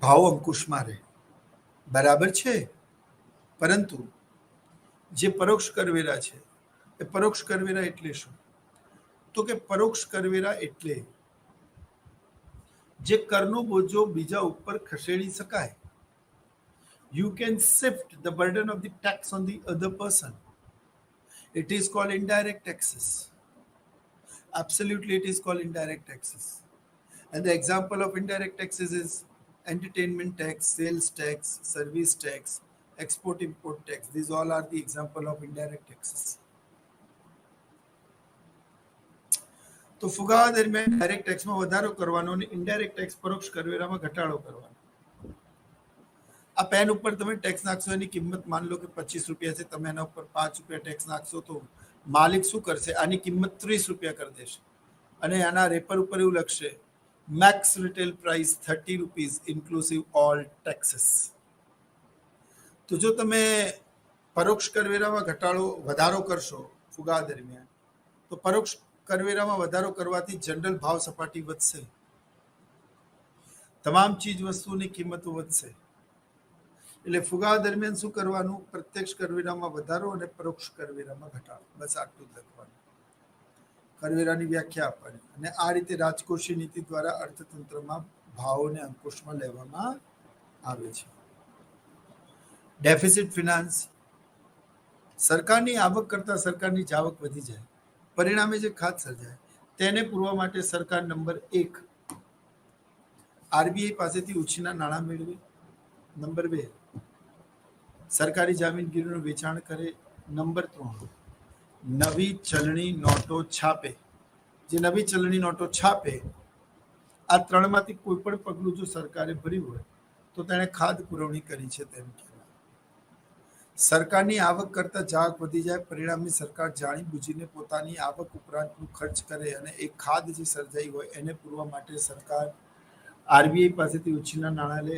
ભાવ અંકુશમાં રહે. બરાબર છે. પરંતુ જે પરોક્ષ કરવેરા છે એ પરોક્ષ કરવેરા એટલે શું? તો કે પરોક્ષ કરવેરા એટલે જે કરનો બોજો બીજા ઉપર ખસેડી શકાય. You can shift the burden of the tax on the other person. It is called indirect taxes. Absolutely, it is called indirect taxes. And the example of indirect taxes is entertainment tax, sales tax, service tax, export-import tax. These all are the example of indirect taxes. તો ફુગા દરમિયાન ડાયરેક્ટ ટેક્સમાં વધારો કરવાનો અને ઇનડાયરેક્ટ ટેક્સ પરોક્ષ કરવેરામાં ઘટાડો કરવાનો. આ પેન ઉપર તમે ટેક્સ નાખશો, એની કિંમત માન લો કે 25 રૂપિયા છે, તમે એના ઉપર 5 રૂપિયા ટેક્સ નાખશો તો માલિક શું કરશે? આની કિંમત 30 રૂપિયા કરી દેશે અને આના રેપર ઉપર એવું લખશે max retail price 30 rupees inclusive all taxes. તો જો તમે પરોક્ષ કરવેરામાં વધારો કરશો ફુગા દરમિયાન, તો પરોક્ષ કરવેરામાં વધારો કરવાથી જનરલ ભાવ સપાટી વધશે, તમામ ચીજ વસ્તુની કિંમતો વધશે. એટલે ફુગા દરમિયાન શું કરવાનું? પ્રત્યક્ષ કરવેરામાં વધારો અને પરોક્ષ કરવેરામાં ઘટાડો. બસ આટલું જ લખવાનું. કરવેરાની વ્યાખ્યા આપવાની. અને આ રીતે રાજકોષીય નીતિ દ્વારા અર્થતંત્રમાં ભાવોને અંકુશમાં લેવામાં આવે છે. ડેફિસિટ ફિનાન્સ, સરકારની આવક કરતાં સરકારની જાવક વધી જાય, પરિણામે જે ખાત સર્જાય તેને પૂરવા માટે સરકાર નંબર 1 આરબીઆઈ પાસેથી ઉછીના નાણાં મેળવે. નંબર 2 સરકારી જામીનગીરીનું વેચાણ કરે. નંબર 3 નવી ચલણી નોટો છાપે. જે નવી ચલણી નોટો છાપે આ ત્રણમાંથી કોઈ પણ પગલું જો સરકારે ભર્યું હોય તો તેણે ખાદ પુરવણી કરી છે તેમ કહેવાય. સરકારની આવક કરતા જાવક વધી જાય, પરિણામે સરકાર જાણી બુજીને પોતાની આવક ઉપરાંતનું ખર્ચ કરે અને એ ખાદ જે સર્જાઈ હોય એને પૂરવા માટે સરકાર આરબીઆઈ પાસેથી ઉછીના નાણાં લે,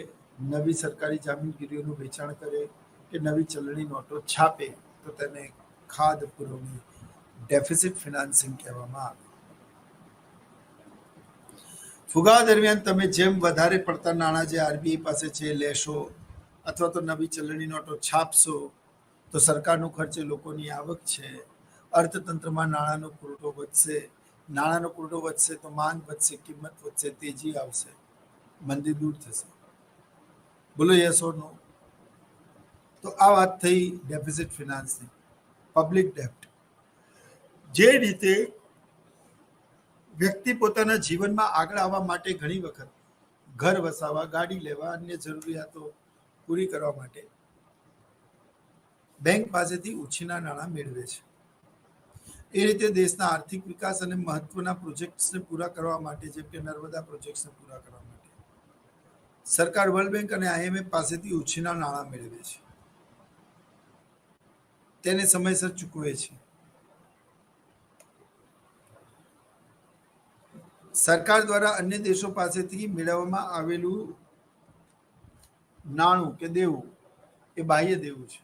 નવી સરકારી જામીનગીરીઓનું વેચાણ કરે કે નવી ચલણી નોટો છાપે તો તેને ખાદ પુરવણી, ડેફિસિટ ફિનાન્સિંગ કહેવામાં આવે. ફુગાવા દરમિયાન તમે જેમ વધારે પડતા નાણાં જે આરબીઆઈ પાસે છે લેશો અથવા તો નવી ચલણી નોટો છાપશો તો સરકારનો ખર્ચ લોકોની આવક છે, અર્થતંત્રમાં નાણાંનો પુરવઠો વધશે, નાણાંનો પુરવઠો વધશે તો માંગ વધશે, કિંમત વધશે, તેજી આવશે, મંદી દૂર થશે. બોલો યસ ઓર નો? તો આ વાત થઈ ડેફિસિટ ફિનાન્સની. પબ્લિક ડેપ્ટ, જે રીતે વ્યક્તિ પોતાના જીવનમાં આગળ આવવા માટે ઘણી વખત ઘર વસાવવા, ગાડી લેવા, અન્ય જરૂરિયાતો પૂરી કરવા માટે બેંક પાસેથી ઉછીના નાણાં મેળવે છે. એ રીતે દેશના આર્થિક વિકાસ અને મહત્વના પ્રોજેક્ટ્સને પૂરા કરવા માટે, જેમ કે નર્મદા પ્રોજેક્ટ્સને પૂરા કરવા માટે સરકાર વર્લ્ડ બેંક અને આઈએમએફ પાસેથી ઉછીના નાણાં મેળવે છે, તેને સમયસર ચૂકવે છે. સરકાર દ્વારા અન્ય દેશો પાસેથી મેળવવામાં આવેલું નાણું કે દેવું એ બાહ્ય દેવું છે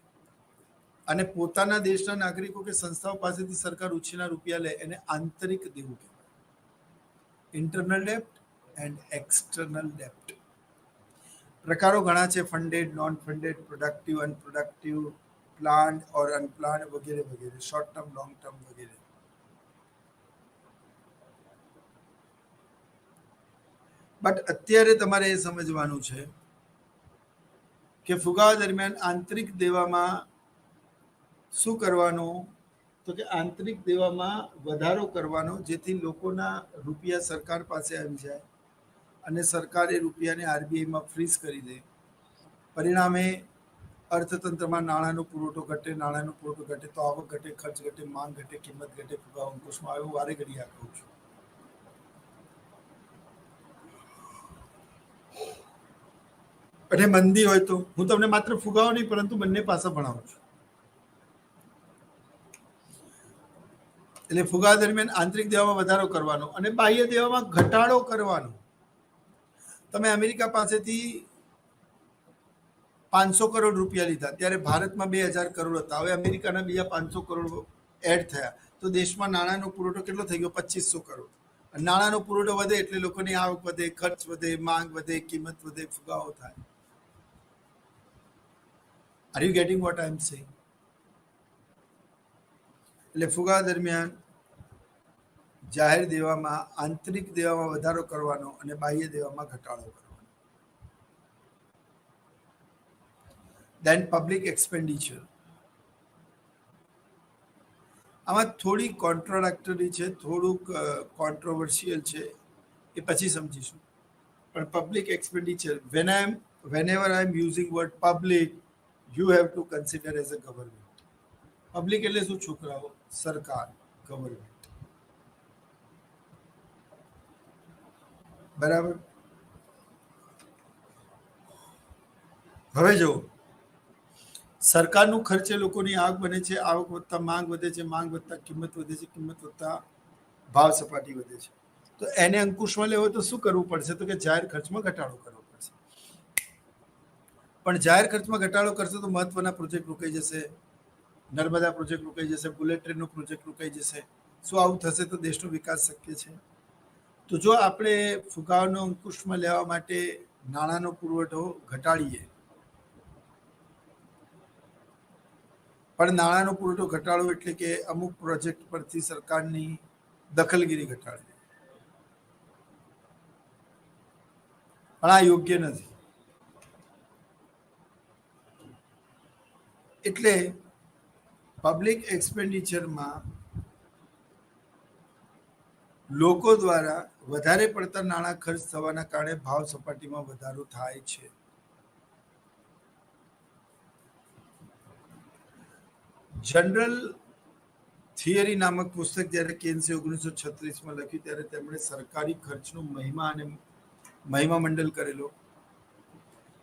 અને પોતાના દેશના નાગરિકો કે સંસ્થાઓ પાસેથી સરકાર ઉછીના રૂપિયા લે એને આંતરિક દેવું કહેવાય. Internal ડેપ્ટ and external ડેપ્ટ. પ્રકારો ઘણા છે: funded, non funded, productive, અનપ્રોડક્ટિવ, planned ઓર અનપ્લાન્ડ વગેરે વગેરે, શોર્ટ ટર્મ, લોંગ ટર્મ વગેરે. બટ અત્યારે તમારે એ સમજવાનું છે કે ફુગાવા દરમિયાન આંતરિક દેવામાં શું કરવાનું? તો કે આંતરિક દેવામાં વધારો કરવાનો, જેથી લોકોના રૂપિયા સરકાર પાસે આવી જાય અને સરકાર એ રૂપિયાને આરબીઆઈમાં ફ્રીઝ કરી દે. પરિણામે અર્થતંત્રમાં નાણાંનો પુરવઠો ઘટે, નાણાંનો પુરવઠો ઘટે તો આવક ઘટે, ખર્ચ ઘટે, માંગ ઘટે, કિંમત ઘટે, ફુગાવો અંકુશમાં આવ્યો. વારે ઘડી આ કહું છું. અને મંદી હોય તો હું તમને માત્ર ફુગાવો નહીં પરંતુ બંને પાસા ભણાવું છું. એટલે ફુગાવા દરમિયાન આંતરિક દેવામાં વધારો કરવાનો અને બાહ્ય દેવામાં ઘટાડો કરવાનો. તમે અમેરિકા પાસેથી 500 કરોડ રૂપિયા લીધા, ત્યારે ભારતમાં 2000 કરોડ હતા. હવે અમેરિકાના બીજા 500 કરોડ એડ થયા તો દેશમાં નાણાંનો પુરવઠો કેટલો થઈ ગયો? 2500 કરોડ. નાણાંનો પુરવઠો વધે એટલે લોકોની આવક વધે, ખર્ચ વધે, માંગ વધે, કિંમત વધે, ફુગાવો થાય. Are you getting what I am saying? એટલે ફુગાવા દરમિયાન જાહેર દેવામાં, આંતરિક દેવામાં વધારો કરવાનો અને બાહ્ય દેવામાં ઘટાડો કરવાનો. દેન પબ્લિક એક્સપેન્ડિચર. આમાં થોડી કોન્ટ્રાડક્ટરી છે, થોડુંક કોન્ટ્રોવર્શિયલ છે, એ પછી સમજીશું. પણ public expenditure, whenever I am using word public, you have to consider as a government. Public એટલે શું છોકરાઓ? સરકાર, ગવર્મેન્ટ. બરાબર. હવે જો સરકારનું ખર્ચે લોકોની આવક બને છે, આવક વધતા માંગ વધે છે, માંગ વધતા કિંમત વધે છે, કિંમત વધતા ભાવ સપાટી વધે છે. તો એને અંકુશમાં લેવો તો શું કરવું પડશે? તો કે જાહેર ખર્ચમાં ઘટાડો કરવો પડશે. પણ જાહેર ખર્ચમાં ઘટાડો કરશે તો મહત્વના પ્રોજેક્ટ રોકાઈ જશે, નર્મદા પ્રોજેક્ટ રોકાઈ જશે, બુલેટ ટ્રેનનો પ્રોજેક્ટ રોકાઈ જશે. શું આવું થશે તો દેશનો વિકાસ શક્ય છે? તો જો આપણે ફુગાવાનો અંકુશમાં લેવા માટે નાણાંનો પુરવઠો ઘટાડીએ, પણ નાણાંનો પુરવઠો ઘટાડો એટલે કે અમુક પ્રોજેક્ટ પરથી સરકારની દખલગીરી ઘટાડવી, પણ આ યોગ્ય નથી. એટલે પબ્લિક એક્સપેન્ડિચરમાં લોકો દ્વારા વધારે પડતા નાણાં ખર્ચ થવાના કારણે ભાવ સપાટીમાં વધારો થાય છે. જનરલ થિયરી નામક પુસ્તક જ્યારે કેન્સે 1936માં લખ્યું ત્યારે તેમણે સરકારી ખર્ચનો મહિમા અને મહિમા મંડળ કરેલો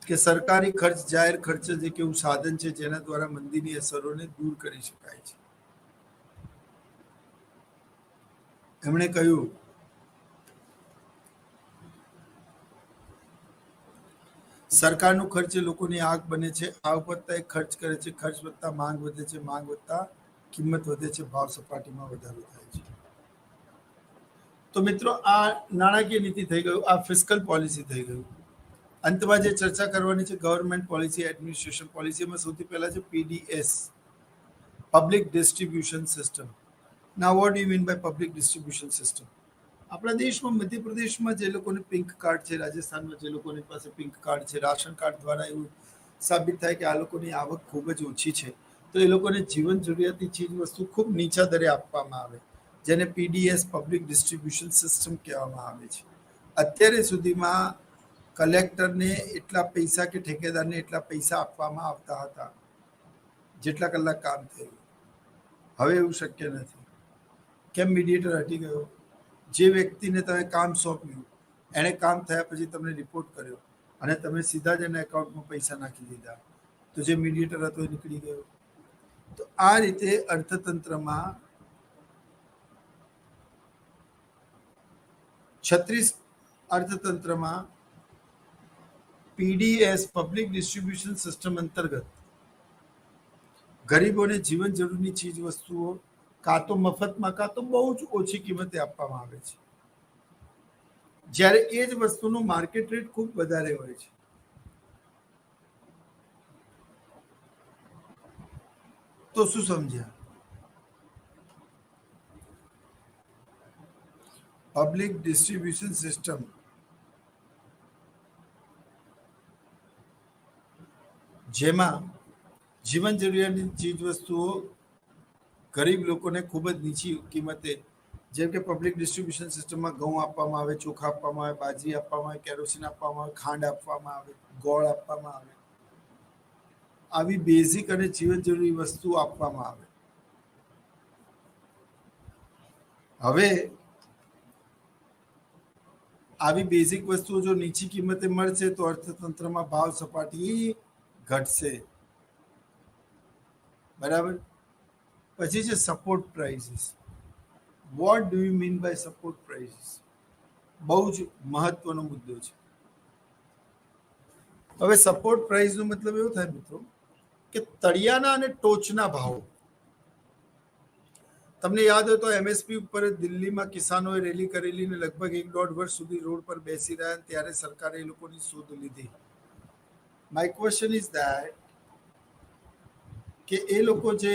કે સરકારી ખર્ચ જાહેર ખર્ચ જ એક એવું સાધન છે જેના દ્વારા મંદીની અસરોને દૂર કરી શકાય છે. એમણે કહ્યું સરકારનું ખર્ચ એ લોકોની આંખ બને છે, આવક વધતા એ ખર્ચ કરે છે, ખર્ચ વધતા માંગ વધે છે, માંગ વધતા કિંમત વધે છે, ભાવ સપાટીમાં વધારો થાય છે. તો મિત્રો આ નાણાકીય નીતિ થઈ ગયું, આ ફિસ્કલ પોલિસી થઈ ગયું. અંતમાં જે ચર્ચા કરવાની છે ગવર્મેન્ટ પોલિસી એડમિનિસ્ટ્રેશન પોલિસીમાં સૌથી પહેલા છે PDS, public distribution system. Now what do you mean by public distribution system? આપણા દેશમાં મધ્યપ્રદેશમાં જે લોકોને પિંક કાર્ડ છે, રાજસ્થાનમાં જે લોકોની પાસે પિંક કાર્ડ છે, રાશન કાર્ડ દ્વારા એવું સાબિત થાય કે આ લોકોની આવક ખૂબ જ ઓછી છે, તો એ લોકોને જીવન જરૂરિયાતની ચીજ વસ્તુ ખૂબ નીચા દરે આપવામાં આવે, જેને પીડીએસ પબ્લિક ડિસ્ટ્રીબ્યુશન સિસ્ટમ કહેવામાં આવે છે. અત્યારે સુધીમાં કલેક્ટરને એટલા પૈસા કે ઠેકેદારને એટલા પૈસા આપવામાં આવતા હતા જેટલા કલાક કામ થયું. હવે એવું શક્ય નથી. કેમ? મીડિયેટર હટી ગયો. જે વ્યક્તિને તમે કામ સોંપ્યું એણે કામ થયા પછી તમને રિપોર્ટ કર્યો અને તમે સીધા જ એના એકાઉન્ટમાં પૈસા નાખી દીધા, તો જે મીડિયેટર હતો એ નીકળી ગયો. તો આ રીતે અર્થતંત્રમાં 36 અર્થતંત્રમાં પીડીએસ પબ્લિક ડિસ્ટ્રીબ્યુશન સિસ્ટમ અંતર્ગત ગરીબોને જીવન જરૂરની ચીજ વસ્તુઓ કાં તો મફતમાં કાં તો બહુ જ ઓછી કિંમતે આપવામાં આવે છે, જ્યારે એ જ વસ્તુનો માર્કેટ રેટ ખૂબ વધારે હોય છે. તો શું સમજ્યા? પબ્લિક ડિસ્ટ્રીબ્યુશન સિસ્ટમ જેમાં જીવન જરૂરિયાતની ચીજ વસ્તુઓ ગરીબ લોકોને ખૂબ જ નીચી કિંમતે, જેમ કે પબ્લિક ડિસ્ટ્રીબ્યુશન સિસ્ટમમાં ઘઉં આપવામાં આવે, ચોખા આપવામાં આવે, બાજરી આપવામાં આવે, કેરોસીન આપવામાં આવે, ખાંડ આપવામાં આવે, ગોળ આપવામાં આવે, આવી બેઝિક અને જીવન જરૂરી વસ્તુઓ આપવામાં આવે. હવે આવી બેઝિક વસ્તુઓ જો નીચી કિંમતે મળશે તો અર્થતંત્રમાં ભાવ સપાટી ઘટશે. બરાબર. પછી છે support prices. What do you mean by support prices? બહુ જ મહત્વનો મુદ્દો છે. હવે સપોર્ટ પ્રાઇસનો મતલબ એવો થાય મિત્રો કે તળિયાના અને ટોચના ભાવો. તમને યાદ હોય તો એમએસપી ઉપર દિલ્હીમાં કિસાનોએ રેલી કરેલી ને લગભગ 1.5 વર્ષ સુધી રોડ પર બેસી રહ્યા, ત્યારે સરકારે એ લોકોની શોધ લીધી. માય ક્વેશ્ચન ઇઝ ધેટ કે એ લોકો જે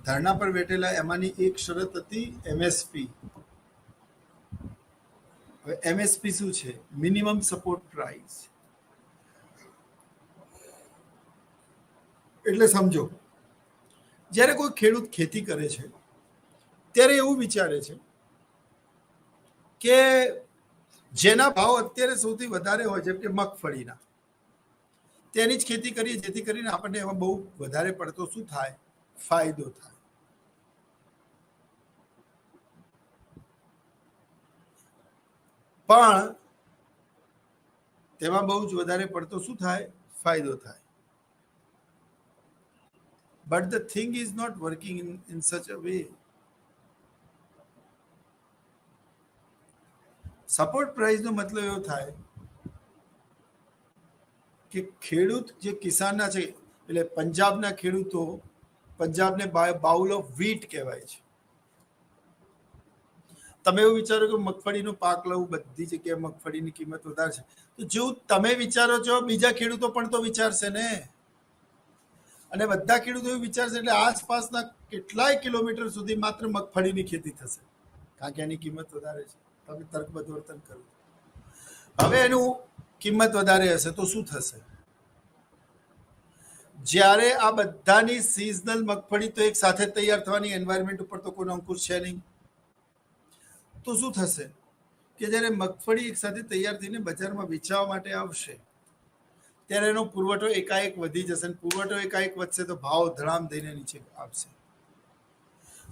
ધરણા પર બેઠેલા એમાંની એક શરત હતી એમએસપી. હવે એમએસપી શું છે? Minimum support price. એટલે સમજો, જ્યારે કોઈ ખેડૂત ખેતી કરે છે ત્યારે એવું વિચારે છે કે જેના ભાવ અત્યારે સૌથી વધારે હોય, જેમ કે મગફળીના, તેની જ ખેતી કરીએ જેથી કરીને આપણને એમાં બહુ વધારે પડતો શું થાય? ફાયદો થાય. પણ તેમાં બહુ જ વધારે પડતો શું થાય? ફાયદો થાય. But the thing is not working in such a way. Support પ્રાઇસનો મતલબ એવો થાય કે ખેડૂત જે કિસાનના છે, એટલે પંજાબના ખેડૂતો, પંજાબને બાઉલ ઓફ વીટ કહેવાય છે. તમે એવું વિચારો કે મગફળીનો પાક લઉં, બધી જગ્યાએ મગફળીની કિંમત વધારે છે, તો જેવું તમે વિચારો છો બીજા ખેડૂતો પણ તો વિચારશે ને. અને બધા ખેડૂતો એવું વિચારશે એટલે આસપાસના કેટલાય કિલોમીટર સુધી માત્ર મગફળીની ખેતી થશે, કારણ કે એની કિંમત વધારે છે. તમે તર્ક બધવર્તન કરો. હવે એનું કિંમત વધારે હશે તો શું થશે? જ્યારે આ બધાની સિઝનલ મગફળી તો એક સાથે તૈયાર થવાની, એન્વાયરમેન્ટ ઉપર તો કોઈ અંકુશ છે નહીં, તો શું થશે કે જ્યારે મગફળી એક સાથે તૈયાર થઈને બજારમાં વેચવા માટે આવશે ત્યારે એનો પુરવઠો એકાએક વધી જશે. પુરવઠો એકાએક વધશે તો ભાવ ધડામ દઈને નીચે આવશે,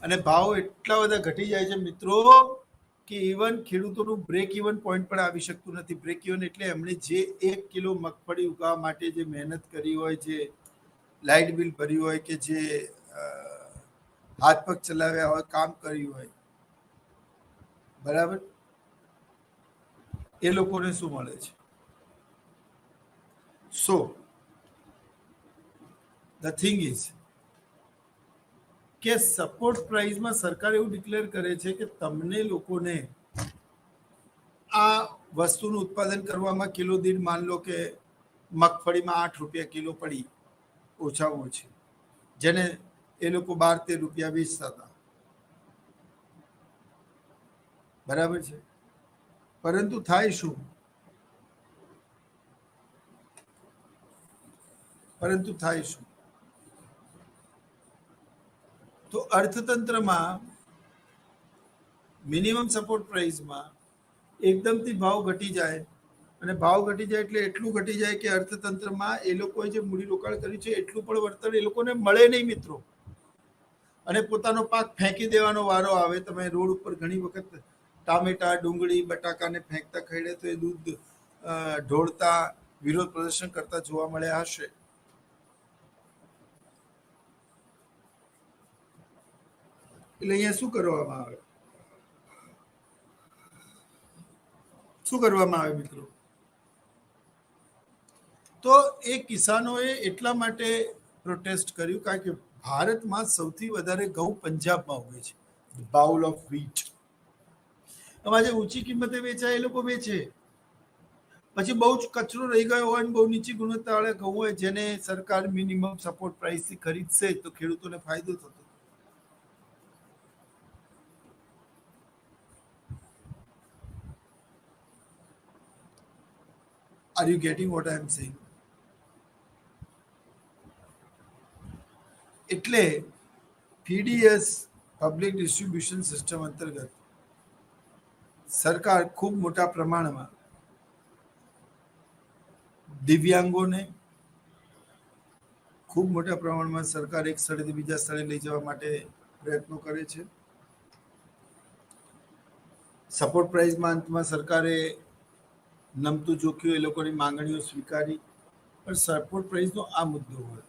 અને ભાવ એટલા બધા ઘટી જાય છે મિત્રો કે ઇવન ખેડૂતોનું બ્રેક ઇવન પોઈન્ટ પણ આવી શકતું નથી. બ્રેક ઇવન એટલે એમણે જે 1 કિલો મગફળી ઉગાવવા માટે જે મહેનત કરી હોય, જે લાઇટ બિલ ભર્યું હોય, કે જે હાથ પગ ચલાવ્યા હોય, કામ કર્યું હોય, બરાબર, એ લોકોને શું મળે છે? સો ધ થિંગ ઇઝ કે સપોર્ટ પ્રાઇસમાં સરકાર એવું ડિક્લેર કરે છે કે તમને લોકોને આ વસ્તુનું ઉત્પાદન કરવામાં કિલો દીઠ માન લો કે મગફળીમાં 8 રૂપિયા કિલો પડી ઓછામાં ઓછી, જેને એ લોકો 12-13 રૂપિયા વેચતા હતા, બરાબર છે. પરંતુ થાય શું? તો અર્થતંત્રમાં મિનિમમ સપોર્ટ પ્રાઇસમાં એકદમથી ભાવ ઘટી જાય, અને ભાવ ઘટી જાય એટલે એટલું ઘટી જાય કે અર્થતંત્રમાં એ લોકોએ જે મૂડીરોકાણ કર્યું છે એટલું પણ વળતર એ લોકોને મળે નહીં મિત્રો, અને પોતાનો પાક ફેંકી દેવાનો વારો આવે. તમે રોડ ઉપર ઘણી વખત ટામેટા, ડુંગળી, બટાકાને ફેંકતા ખડે તો એ દૂધ ઢોળતા, વિરોધ પ્રદર્શન કરતા જોવા મળ્યા હશે. એટલે અહીંયા શું કરવામાં આવે? મિત્રો? તો એ કિસાનોએ એટલા માટે પ્રોટેસ્ટ કર્યું કારણ કે ભારતમાં સૌથી વધારે ઘઉં પંજાબમાં ઉગે છે, બાઉલ ઓફ વ્હીટ. એમાં જે ઊંચી કિંમતે વેચાય એ લોકો વેચે, પછી બહુ જ કચરો રહી ગયો હોય, બહુ નીચી ગુણવત્તાવાળા ઘઉં હોય, જેને સરકાર મિનિમમ સપોર્ટ પ્રાઇસથી ખરીદશે તો ખેડૂતોને ફાયદો થતો. Are you getting what I am saying? એટલે પીડીએસ પબ્લિક ડિસ્ટ્રીબ્યુશન સિસ્ટમ અંતર્ગત સરકાર ખૂબ મોટા પ્રમાણમાં દિવ્યાંગોને ખૂબ મોટા પ્રમાણમાં સરકાર એક સ્થળેથી બીજા સ્થળે લઈ જવા માટે પ્રયત્નો કરે છે. સપોર્ટ પ્રાઇસમાં અંતમાં સરકારે નમતું જોખ્યું, એ લોકોની માંગણીઓ સ્વીકારી, પણ સપોર્ટ પ્રાઇસનો આ મુદ્દો હોય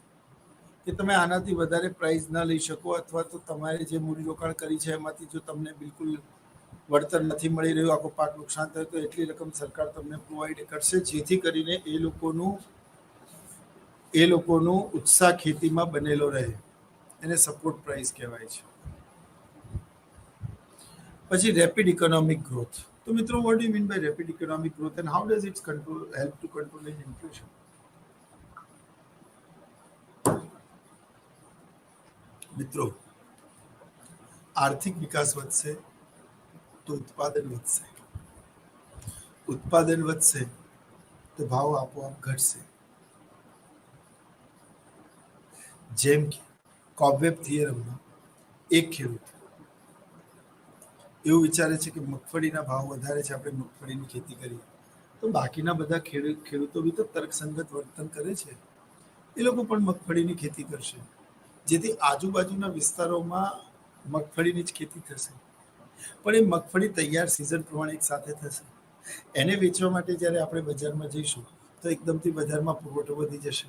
કે તમે આનાથી વધારે પ્રાઇસ ના લઈ શકો, અથવા તો તમારે જે મૂડીરોકાણ કરી છે એમાંથી જો તમને બિલકુલ વળતર નથી મળી રહ્યું, આખો પાક નુકસાન થયું, તો એટલી રકમ સરકાર તમને પ્રોવાઈડ કરશે, જેથી કરીને એ લોકોનું ઉત્સાહ ખેતીમાં બનેલો રહે. એને સપોર્ટ પ્રાઇસ કહેવાય છે. પછી રેપિડ ઇકોનોમિક ગ્રોથ. તો મિત્રો, what do you mean by rapid economic growth and how does it help to control inflation? મિત્રો, આર્થિક વિકાસ વધશે તો ઉત્પાદન વધશે, ઉત્પાદન વધશે તો ભાવ આપોઆપ ઘટશે. જેમ કે કોબવેબ થિયરમમાં એક ખેડૂત એવું વિચારે છે કે મગફળીના ભાવ વધારે છે, આપણે મગફળીની ખેતી કરીએ, તો બાકીના બધા ખેડૂતો બી તો તર્કસંગત વર્તન કરે છે, એ લોકો પણ મગફળીની ખેતી કરશે, જેથી આજુબાજુના વિસ્તારોમાં મગફળીની જ ખેતી થશે. પણ એ મગફળી તૈયાર સિઝન પ્રમાણે એક સાથે થશે. એને વેચવા માટે જ્યારે આપણે બજારમાં જઈશું તો એકદમથી બજારમાં પુરવઠો વધી જશે.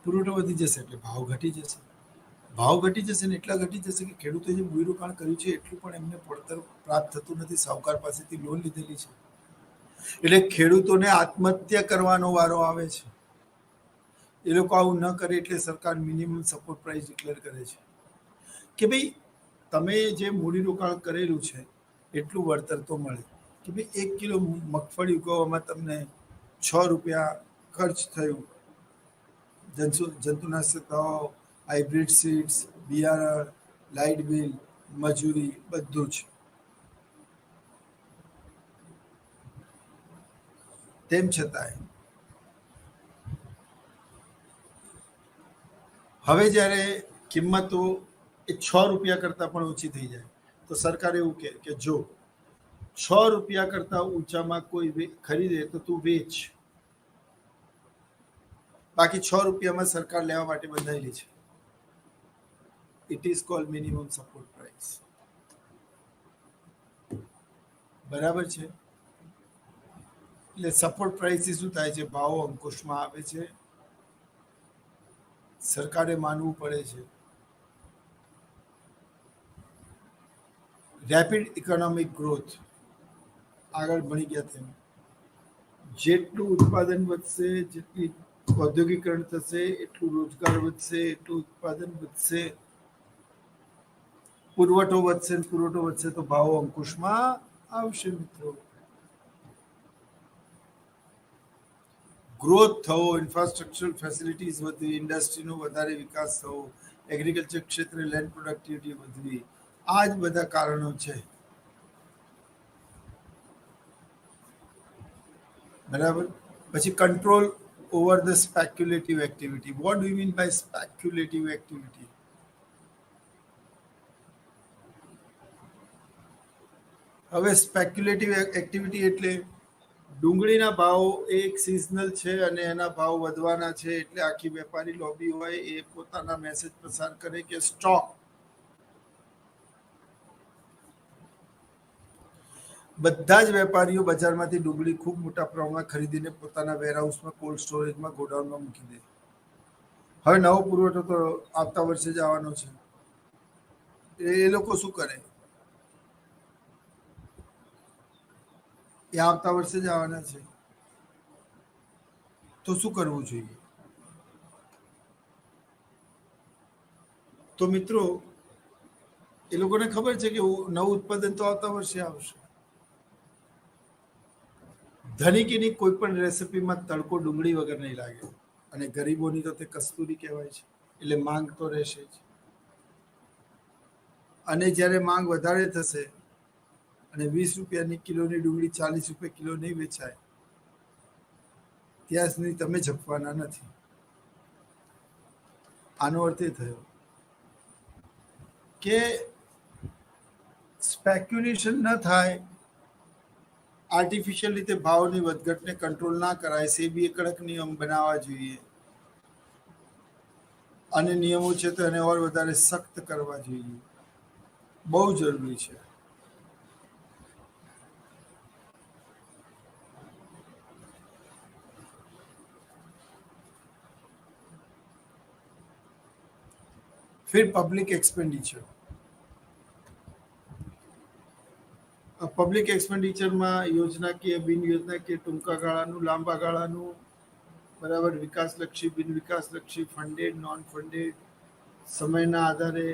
પુરવઠો વધી જશે એટલે ભાવ ઘટી જશે. ભાવ ઘટી જશે ને એટલા ઘટી જશે કે ખેડૂતે જે મૂડીરોકાણ કર્યું છે એટલું પણ એમને પડતર પ્રાપ્ત થતું નથી, સાહુકાર પાસેથી લોન લીધેલી છે. એટલે ખેડૂતોને આત્મહત્યા કરવાનો વારો આવે છે. એ લોકો આવું ન કરે એટલે સરકાર મિનિમમ સપોર્ટ પ્રાઇસ ડિક્લેર કરે છે કે ભાઈ તમે જે મૂડીરોકાણ કરેલું છે એટલું વળતર તો મળે. કે ભાઈ 1 કિલો મગફળી ઉગાવવામાં તમને 6 રૂપિયા ખર્ચ થયું, જંતુનાશક દવાઓ, હાઇબ્રિડ સીડ્સ, બિયારણ, લાઇટ બિલ, મજૂરી, બધું જ. તેમ છતાંય હવે જ્યારે કિંમતો એ 6 રૂપિયા કરતાં પણ ઓછી થઈ જાય તો સરકાર એવું કહે કે જો 6 રૂપિયા કરતાં ઊંચામાં કોઈ ખરીદે તો તું વેચ, બાકી 6 રૂપિયામાં સરકાર લેવા માટે બંધાયેલી છે. It is called minimum support price. બરાબર છે. એટલે સપોર્ટ પ્રાઇસથી શું થાય છે? ભાવ અંકુશમાં આવે છે. સરકારે માનવું પડે છે. રેપિડ ઇકોનોમિક ગ્રોથ, આગળ ભણી ગયા તેમ જેટલું ઉત્પાદન વધશે, જેટલી ઔદ્યોગિકરણ થશે, એટલું રોજગાર વધશે, એટલું ઉત્પાદન વધશે, પુરવઠો વધશે, પુરવઠો વધશે તો ભાવ અંકુશમાં આવશે. મિત્રો, ગ્રોથ થવો, ઇન્ફ્રાસ્ટ્રક્ચરલ ફેસિલિટીઝ વધવી, ઇન્ડસ્ટ્રીનો વધારે વિકાસ થવો, એગ્રીકલ્ચર ક્ષેત્રે લેન્ડ પ્રોડક્ટિવિટી વધવી, આ જ બધા કારણો છે. બરાબર. પછી control over the speculative activity. What do you mean by speculative activity? હવે સ્પેક્યુલેટિવ એક્ટિવિટી એટલે ડુંગળીના ભાવ એક સિઝનલ છે અને એના ભાવ વધવાના છે, એટલે આખી વેપારી લોબી હોય એ પોતાના મેસેજ પસાર કરે કે સ્ટોક, બધા જ વેપારીઓ બજારમાંથી ડુંગળી ખૂબ મોટા પ્રમાણમાં ખરીદીને પોતાના વેરહાઉસમાં, કોલ્ડ સ્ટોરેજમાં, ગોડાઉનમાં મૂકી દે. હવે નવો પુરવઠો તો આવતા વર્ષે જ આવવાનો છે. એ લોકો શું કરે? એ આવતા વર્ષે જ આવવાના છે. તો શું કરવું જોઈએ? તો મિત્રો, એ લોકોને ખબર છે કે નવું ઉત્પાદન તો આવતા વર્ષે આવશે. ધનિકીની કોઈ પણ રેસિપીમાં તડકો ડુંગળી વગર નહીં લાગે, અને ગરીબોની તો તે કસ્તુરી કહેવાય છે, એટલે માંગ તો રહેશે જ. અને જ્યારે માંગ વધારે થશે અને 20 રૂપિયાની કિલોની ડુંગળી 40 રૂપિયા કિલો નહીં વેચાય, ત્યાં સુધી તમે જપવાના નથી. આનો અર્થ એ થયો કે સ્પેક્યુલેશન ન થાય, આર્ટિફિશિયલ રીતે ભાવની વધઘટને કંટ્રોલ ના કરાય, સેબીએ કડક નિયમ બનાવવા જોઈએ, અને નિયમો છે તો એને ઓર વધારે સખ્ત કરવા જોઈએ. બહુ જરૂરી છે. फिर पब्लिक एक्सपेન્ડિચર. પબ્લિક એક્સપેન્ડિચરમાં યોજનાકીય, બિન યોજનાકીય, ટૂંકા ગાળાનું, લાંબા ગાળાનું, બરાબર, વિકાસલક્ષી, બિન વિકાસલક્ષી, ફંડેડ, નોન ફંડેડ, સમયના આધારે.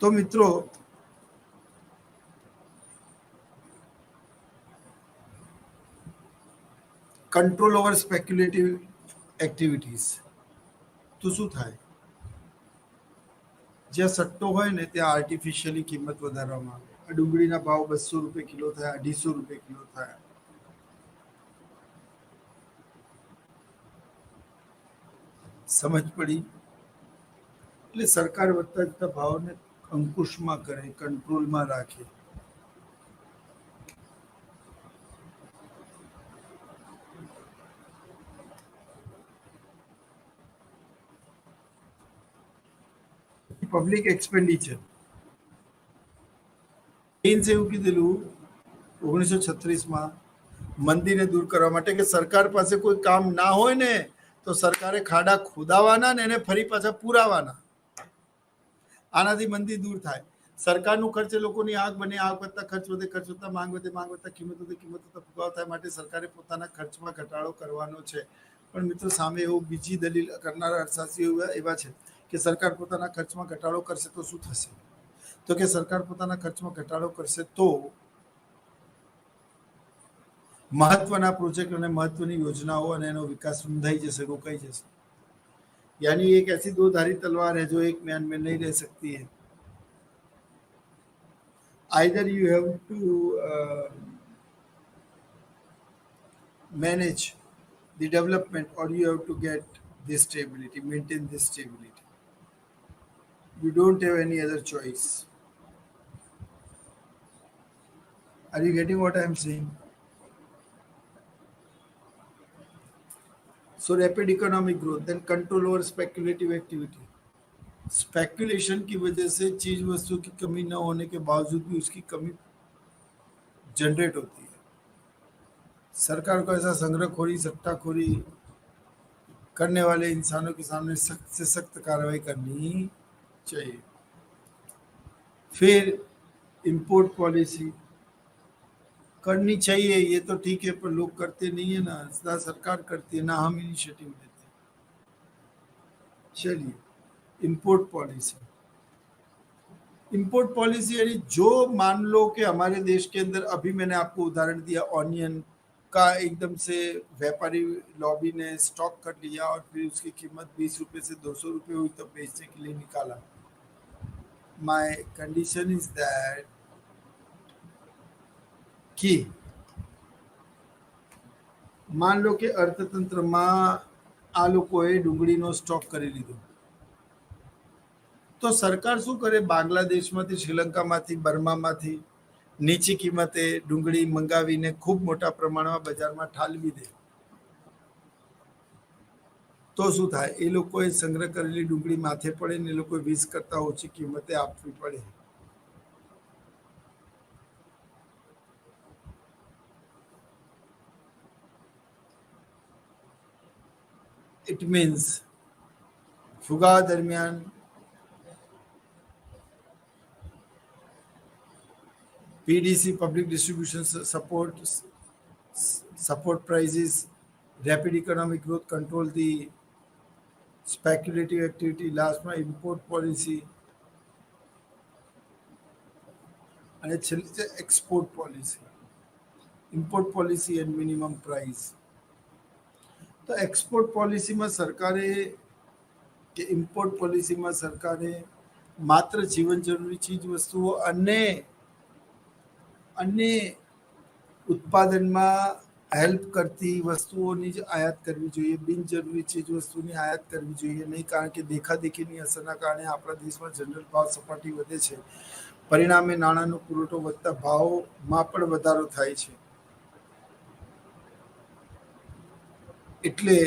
તો મિત્રો, કંટ્રોલ ઓવર સ્પેક્યુલેટિવ એક્ટિવિટીઝ તો શું થાય? જ્યાં સટ્ટો હોય ને ત્યાં આર્ટિફિશિયલી કિંમત વધારવામાં આવે. ડુંગળીના ભાવ 200 રૂપિયા કિલો થયા, 250 રૂપિયા કિલો થયા. સમજ પડી? એટલે સરકાર વધતા જતા ભાવને અંકુશમાં કરે, કંટ્રોલમાં રાખે. પબ્લિક એક્સપેન્ડિચર કેન્સ એવું કીધેલું 1936માં, મંદીને દૂર કરવા માટે કે સરકાર પાસે કોઈ કામ ના હોય ને તો સરકારે ખાડા ખોદાવાના ને એને ફરી પાછા પુરાવાના. આનાથી મંદી દૂર થાય. સરકારનું ખર્ચ લોકોની આગ બને, આગ વધતા ખર્ચ વધે, ખર્ચ વધતા માંગ વધે, માંગ વધતા કિંમત વધે, કિંમત વધતા ફુગાવો થાય. માટે સરકારે પોતાના ખર્ચમાં ઘટાડો કરવાનો છે. પણ મિત્રો, સામે એવું બીજી દલીલ કરનારા અર્થશાસ્ત્રીઓ એવા છે કે સરકાર પોતાના ખર્ચમાં ઘટાડો કરશે તો શું થશે? તો કે સરકાર પોતાના ખર્ચમાં ઘટાડો કરશે તો મહત્વના પ્રોજેક્ટ અને મહત્વની યોજનાઓ અને એનો વિકાસ રૂંધાઈ જશે, રોકાઈ જશે. यानी एक ऐसी दो धारी तलवार है जो एक म्यान में नहीं रह सकती है. Either you have to manage the development or you have to get this stability, maintain this stability. You don't have any other choice. Are you getting what I am saying? So rapid economic growth, then control over speculative activity. Speculation की वजह से चीज वस्तु की कमी न होने के बावजूद भी उसकी कमी जनरेट होती है। सरकार को ऐसा संग्रहखोरी सट्टाखोरी करने वाले इंसानों के सामने सख्त से सख्त कार्रवाई करनी चाहिए। फिर इंपोर्ट पॉलिसी करनी चाहिए, ये तो ठीक है, पर लोग करते नहीं है ना सरकार करती है ना हम इनिशिएटिव लेते हैं। चलिए, इंपोर्ट पॉलिसी। इंपोर्ट पॉलिसी यानी जो मान लो कि हमारे देश के अंदर, अभी मैंने आपको उदाहरण दिया ऑनियन का, एकदम से व्यापारी लॉबी ने स्टॉक कर लिया और फिर उसकी कीमत 20 रुपए से 200 रुपए हुई तो बेचने के लिए निकाला। माय कंडीशन इज दैट कि मान लो કે અર્થતંત્રમાં આ લોકોએ ડુંગળીનો સ્ટોક કરી લીધો, તો સરકાર શું કરે, બાંગ્લાદેશમાંથી, શ્રીલંકામાંથી, બર્મામાંથી નીચી કિંમતે ડુંગળી મંગાવીને ખૂબ મોટા પ્રમાણમાં બજારમાં ઠાલવી દે. તો શું થાય, એ લોકોએ સંગ્રહ કરેલી ડુંગળી માથે પડે ને એ લોકોએ 20 કરતા ઓછી કિંમતે આપવી પડે. ઇટ મીન્સ ફુગા દરમિયાન PDC, public distribution support prices, rapid economic growth, control the speculative activity, લાસ્ટમાં import policy અને છેલ્લી છે export policy. import policy and minimum price. તો export policy માં સરકારે કે import policy માં સરકારે માત્ર જીવન જરૂરી ચીજ વસ્તુઓ અને ઉત્પાદનમાં હેલ્પ કરતી વસ્તુઓની જ આયાત કરવી જોઈએ, બિનજરૂરી ચીજ વસ્તુની આયાત કરવી જોઈએ નહીં, કારણ કે દેખાદેખીની અસરના કારણે આપણા દેશમાં જનરલ ભાવ સપાટી વધે છે, પરિણામે નાણાંનો પુરવઠો વધતા ભાવમાં પણ વધારો થાય છે. એટલે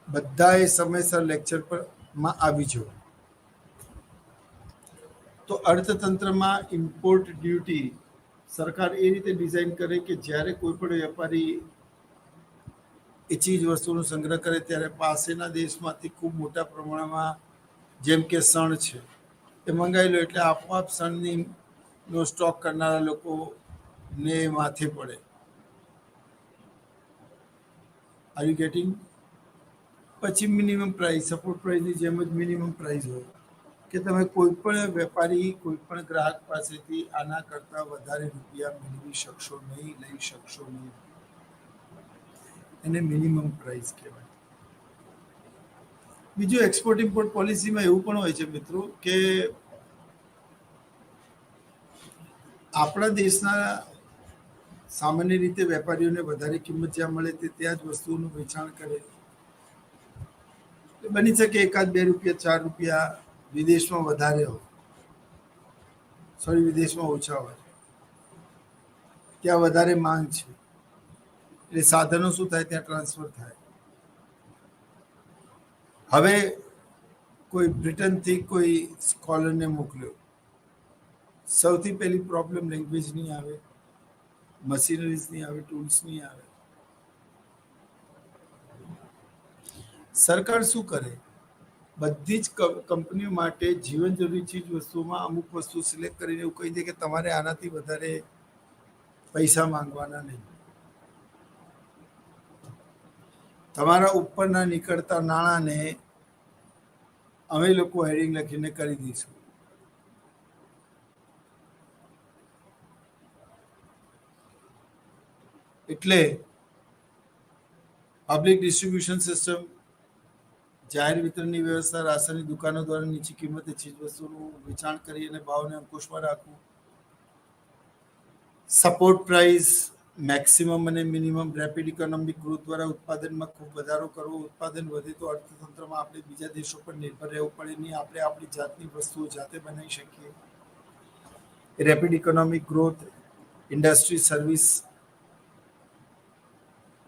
બધાએ સમયસર લેક્ચર પર આવી જવું. તો અર્થતંત્રમાં ઇમ્પોર્ટ ડ્યુટી સરકાર એ રીતે ડિઝાઇન કરે કે જ્યારે કોઈ પણ વેપારી એ ચીજ વસ્તુનો સંગ્રહ કરે ત્યારે પાસેના દેશમાંથી ખૂબ મોટા પ્રમાણમાં, જેમ કે શણ છે એ મંગાવી લો એટલે આપોઆપ શણનો સ્ટોક કરનારા લોકોને માથે પડે. Are you getting? પછી મિનિમમ પ્રાઇસ, સપોર્ટ પ્રાઇસની જેમ જ મિનિમમ પ્રાઇસ હોય કે તમે કોઈ પણ વેપારી કોઈ પણ ગ્રાહક પાસેથી આના કરતાં વધારે રૂપિયા મેળવી શકશો નહીં, લઈ શકશો નહીં. એને મિનિમમ પ્રાઇસ કહેવાય. બીજું, એક્સપોર્ટ ઇમ્પોર્ટ પોલિસીમાં એવું પણ હોય છે મિત્રો કે આપણા દેશના સામાન્ય રીતે વેપારીઓને વધારે કિંમત જ્યાં મળે ત્યાં જ વસ્તુઓનું વેચાણ કરે. બની શકે 1-2 રૂપિયા 4 રૂપિયા વિદેશમાં વધારે હોય, વિદેશમાં ઓછા હોય, ત્યાં વધારે માંગ છે એટલે સાધનો શું થાય, ત્યાં ટ્રાન્સફર થાય. હવે કોઈ બ્રિટનથી કોઈ સ્કોલરને મોકલ્યો, સૌથી પહેલી પ્રોબ્લેમ લેંગ્વેજ નહીં આવે, મશીનરીઝ નહીં આવે, ટૂલ્સ નહીં આવે. સરકાર શું કરે, બધી જ કંપનીઓ માટે જીવન જરૂરી ચીજ વસ્તુઓમાં અમુક વસ્તુ સિલેક્ટ કરીને એવું કહી દે કે તમારે આનાથી વધારે પૈસા માંગવાના નહીં, તમારા ઉપરના નીકળતા નાણાંને અમે લોકો હેડિંગ લખીને કરી દઈશું. એટલે પબ્લિક ડિસ્ટ્રીબ્યુશન સિસ્ટમ, જાહેર વિતરણની વ્યવસ્થા, રાશનની દુકાનો દ્વારા નીચી કિંમતે ચીજ વસ્તુનું વેચાણ કરી અને ભાવને અંકુશમાં રાખવું. સપોર્ટ પ્રાઇસ, મેક્સિમમ અને મિનિમમ, રેપિડ ઇકોનોમિક ગ્રોથ દ્વારા ઉત્પાદનમાં ખૂબ વધારો કરવો. ઉત્પાદન વધે તો અર્થતંત્રમાં આપણે બીજા દેશો પર નિર્ભર રહેવું પડે નહીં, આપણે આપણી જાતની વસ્તુઓ જાતે બનાવી શકીએ. Rapid economic growth, industry, service,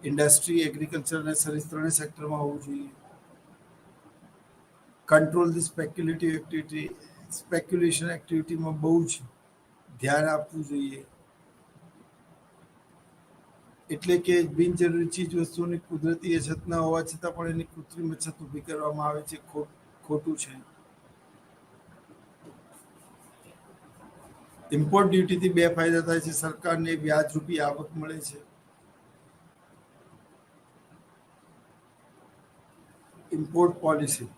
industry, agriculture અને સર્વિસ ત્રણેય સેક્ટરમાં હોવું જોઈએ. કંટ્રોલ ધી સ્પેક્યુલેટિવ એક્ટિવિટી, સ્પેક્યુલેશન એક્ટિવિટીમાં બહુ જ ધ્યાન આપવું જોઈએ. એટલે કે બિનજરૂરી ચીજ વસ્તુઓની કુદરતી અછત ન હોવા છતાં પણ એની કૃત્રિમ અછત ઊભી કરવામાં આવે છે, ખોટું છે. ઇમ્પોર્ટ ડ્યુટીથી બે ફાયદા થાય છે. સરકારને વ્યાજરૂપી આવક મળે છે. ઇમ્પોર્ટ પોલિસી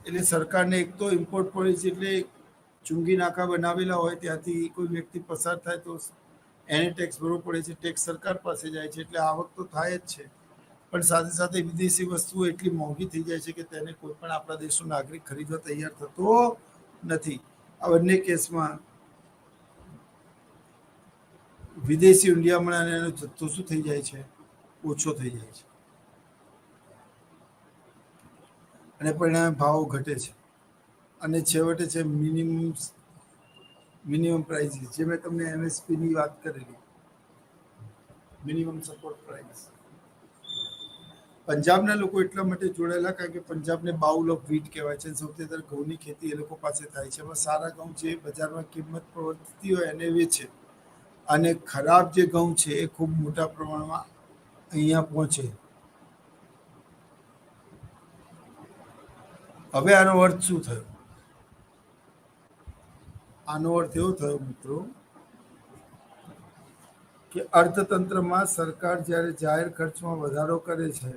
એટલે સરકારને એક તો ઇમ્પોર્ટ પોલિસી એટલે ચુંગી નાકા બનાવેલા હોય ત્યાંથી કોઈ વ્યક્તિ પસાર થાય તો એને ટેક્સ ભરવો પડે છે. ટેક્સ સરકાર પાસે જાય છે એટલે આવક તો થાય જ છે, પણ સાથે સાથે વિદેશી વસ્તુઓ એટલી મોંઘી થઈ જાય છે કે તેને કોઈ પણ આપણા દેશનો નાગરિક ખરીદવા તૈયાર થતો નથી. આ બંને કેસમાં વિદેશી ઊંડિયામણ એનો જથ્થો શું થઈ જાય છે? ઓછો થઈ જાય છે અને પરિણામે ભાવો ઘટે છે. અને છેવટે છે મિનિમમ પ્રાઇસીસ, જે મેં તમને એમએસપીની વાત કરેલી, મિનિમમ સપોર્ટ પ્રાઇસ. પંજાબના લોકો એટલા માટે જોડાયેલા કારણ કે પંજાબને બાઉલ ઓફ વ્હીટ કહેવાય છે. સૌથી વધારે ઘઉંની ખેતી એ લોકો પાસે થાય છે. એમાં સારા ઘઉં જે બજારમાં કિંમત પ્રવર્તતી હોય એને વેચે, અને ખરાબ જે ઘઉં છે એ ખૂબ મોટા પ્રમાણમાં અહીંયા પહોંચે. હવે આનો અર્થ શું થયો? આનો અર્થ એવો થયો મિત્રો કે અર્થતંત્રમાં સરકાર જ્યારે જાહેર ખર્ચમાં વધારો કરે છે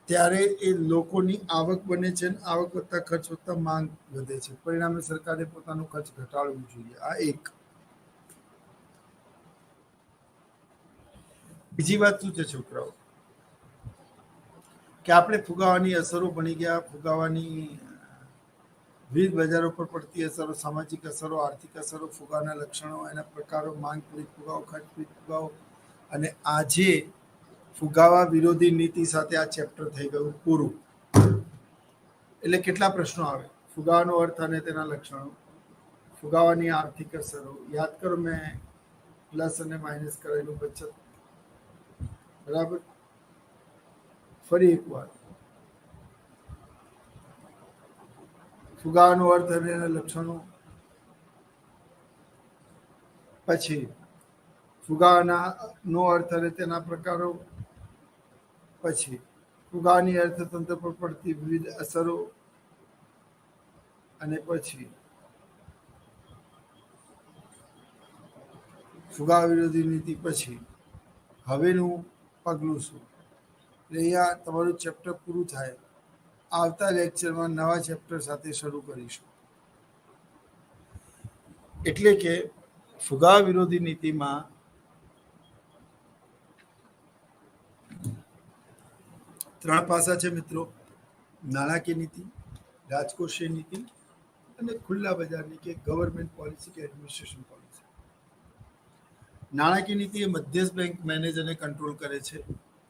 ત્યારે એ લોકોની આવક બને છે, અને આવક વધતા ખર્ચ વધતા માંગ વધે છે. પરિણામે સરકારે પોતાનો ખર્ચ ઘટાડવું જોઈએ. આ એક. બીજી વાત શું છે છોકરાઓ, કે આપણે ફુગાવાની અસરો ભણી ગયા. ફુગાવાની વિવિધ બજારો પર પડતી અસરો, સામાજિક અસરો, આર્થિક અસરો, ફુગાના લક્ષણો, એના પ્રકારો, માંગ પીડિત ફુગાવો, ખર્ચ પીડિત ફુગાવો. અને આજે ફુગાવા વિરોધી નીતિ સાથે આ ચેપ્ટર થઈ ગયું પૂરું. એટલે કેટલા પ્રશ્નો આવે? ફુગાવાનો અર્થ અને તેના લક્ષણો, ફુગાવાની આર્થિક અસરો. યાદ કરો, મેં પ્લસ અને માઇનસ કરેલું બચત. બરાબર. ફરી એક વાર, ફુગાવાનો અર્થ અને એના લક્ષણો, પછી ફુગાવાનો અર્થ અને તેના પ્રકારો, પછી ફુગાની અર્થતંત્ર પર પડતી વિવિધ અસરો, અને પછી ફુગા વિરોધી નીતિ. પછી હવેનું પગલું શું? એટલે અહીંયા તમારું ચેપ્ટર પૂરું થાય. આવતા લેક્ચરમાં નવા ચેપ્ટર સાથે શરૂ કરીશું. એટલે કે ફુગા વિરોધી નીતિમાં ત્રણ પાસા છે મિત્રો: નાણાકીય નીતિ, રાજકોષીય નીતિ અને ખુલ્લા બજારની કે ગવર્મેન્ટ પોલિસી કે એડમિનિસ્ટ્રેશન પોલિસી. નાણાકીય નીતિ એ મધ્યસ્થ બેંક મેનેજ અને કંટ્રોલ કરે છે.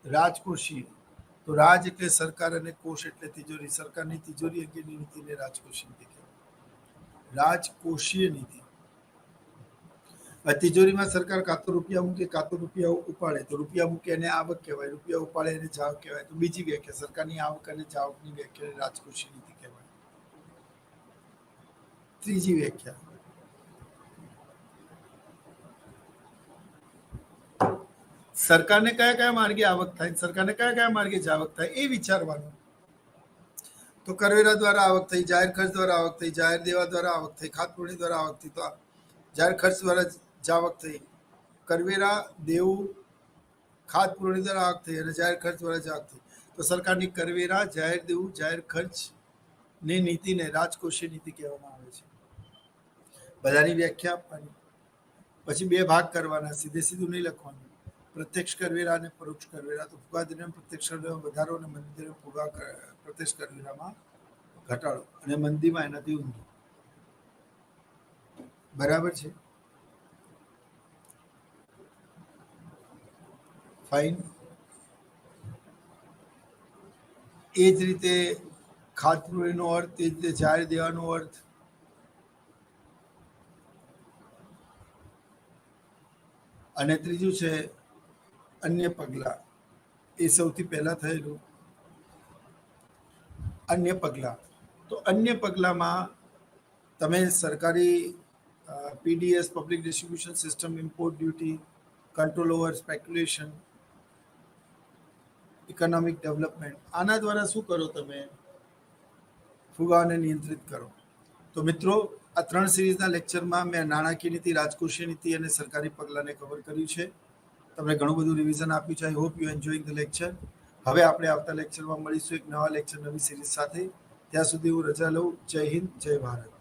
રાજકોષીય, તો રાજ એટલે સરકાર અને કોષ એટલે તિજોરી. સરકારની તિજોરી અંગેની નીતિને રાજકોષીય નીતિ કહેવાય. રાજકોષીય નીતિ, તિજોરીમાં સરકાર કાં તો રૂપિયા મૂકે કાં તો રૂપિયા ઉપાડે. તો રૂપિયા મૂકે એને આવક કહેવાય, રૂપિયા ઉપાડે એને જાવક કહેવાય. તો બીજી વ્યાખ્યા, સરકારની આવક અને જાવકની વ્યાખ્યા રાજકોષીય નીતિ કહેવાય. ત્રીજી વ્યાખ્યા, સરકારને કયા કયા માર્ગે આવક થાય, સરકારને કયા કયા માર્ગે જાવક થાય એ વિચારવાનું. તો કરવેરા દ્વારા આવક થઈ, જાહેર ખર્ચ દ્વારા આવક થઈ, જાહેર દેવા દ્વારા આવક થઈ, ખાતપુરણી દ્વારા આવક થઈ. તો જાહેર ખર્ચ દ્વારા જાવક થઈ, કરવેરા, દેવું, ખાતપુરણી દ્વારા આવક થઈ, અને જાહેર ખર્ચ દ્વારા જાવક થઈ. તો સરકારની કરવેરા, જાહેર દેવું, જાહેર ખર્ચની નીતિને રાજકોષીય નીતિ કહેવામાં આવે છે. બધાની વ્યાખ્યા આપવાની, પછી બે ભાગ કરવાના, સીધે સીધું નહીં લખવાનું. પ્રત્યક્ષ કરવેરા અને પરોક્ષ કરવેરા. તો ફુગા દરમિયાન પ્રત્યક્ષ કરવેરામાં વધારો અને મંદી દરમિયાન ફુગા પ્રત્યક્ષ કરવેરામાં ઘટાડો, અને મંદીમાં એનાથી ઊંધું. બરાબર છે? ફાઇન. એ જ રીતે ખાતપુરણીનો અર્થ, એ જ રીતે જાહેર દેવાનો અર્થ. અને ત્રીજું છે અન્ય પગલાં. એ સૌથી પહેલા થયેલું અન્ય પગલાં. તો અન્ય પગલાંમાં તમે સરકારી PDS, public distribution system, import duty, control over speculation, economic development. આના દ્વારા શું કરો તમે? ફુગાવાને નિયંત્રિત કરો. તો મિત્રો, આ 3 સિરીઝના લેક્ચરમાં મેં નાણાકીય નીતિ, રાજકોષીય નીતિ અને સરકારી પગલાંને કવર કર્યું છે. તમને ઘણું બધું રિવિઝન આપ્યું છે. I hope you enjoying the lecture. હવે આપણે આવતા લેક્ચરમાં મળીશું એક નવા લેક્ચર, નવી સિરીઝ સાથે. ત્યાં સુધી હું રજા લઉં. જય હિન્દ, જય ભારત.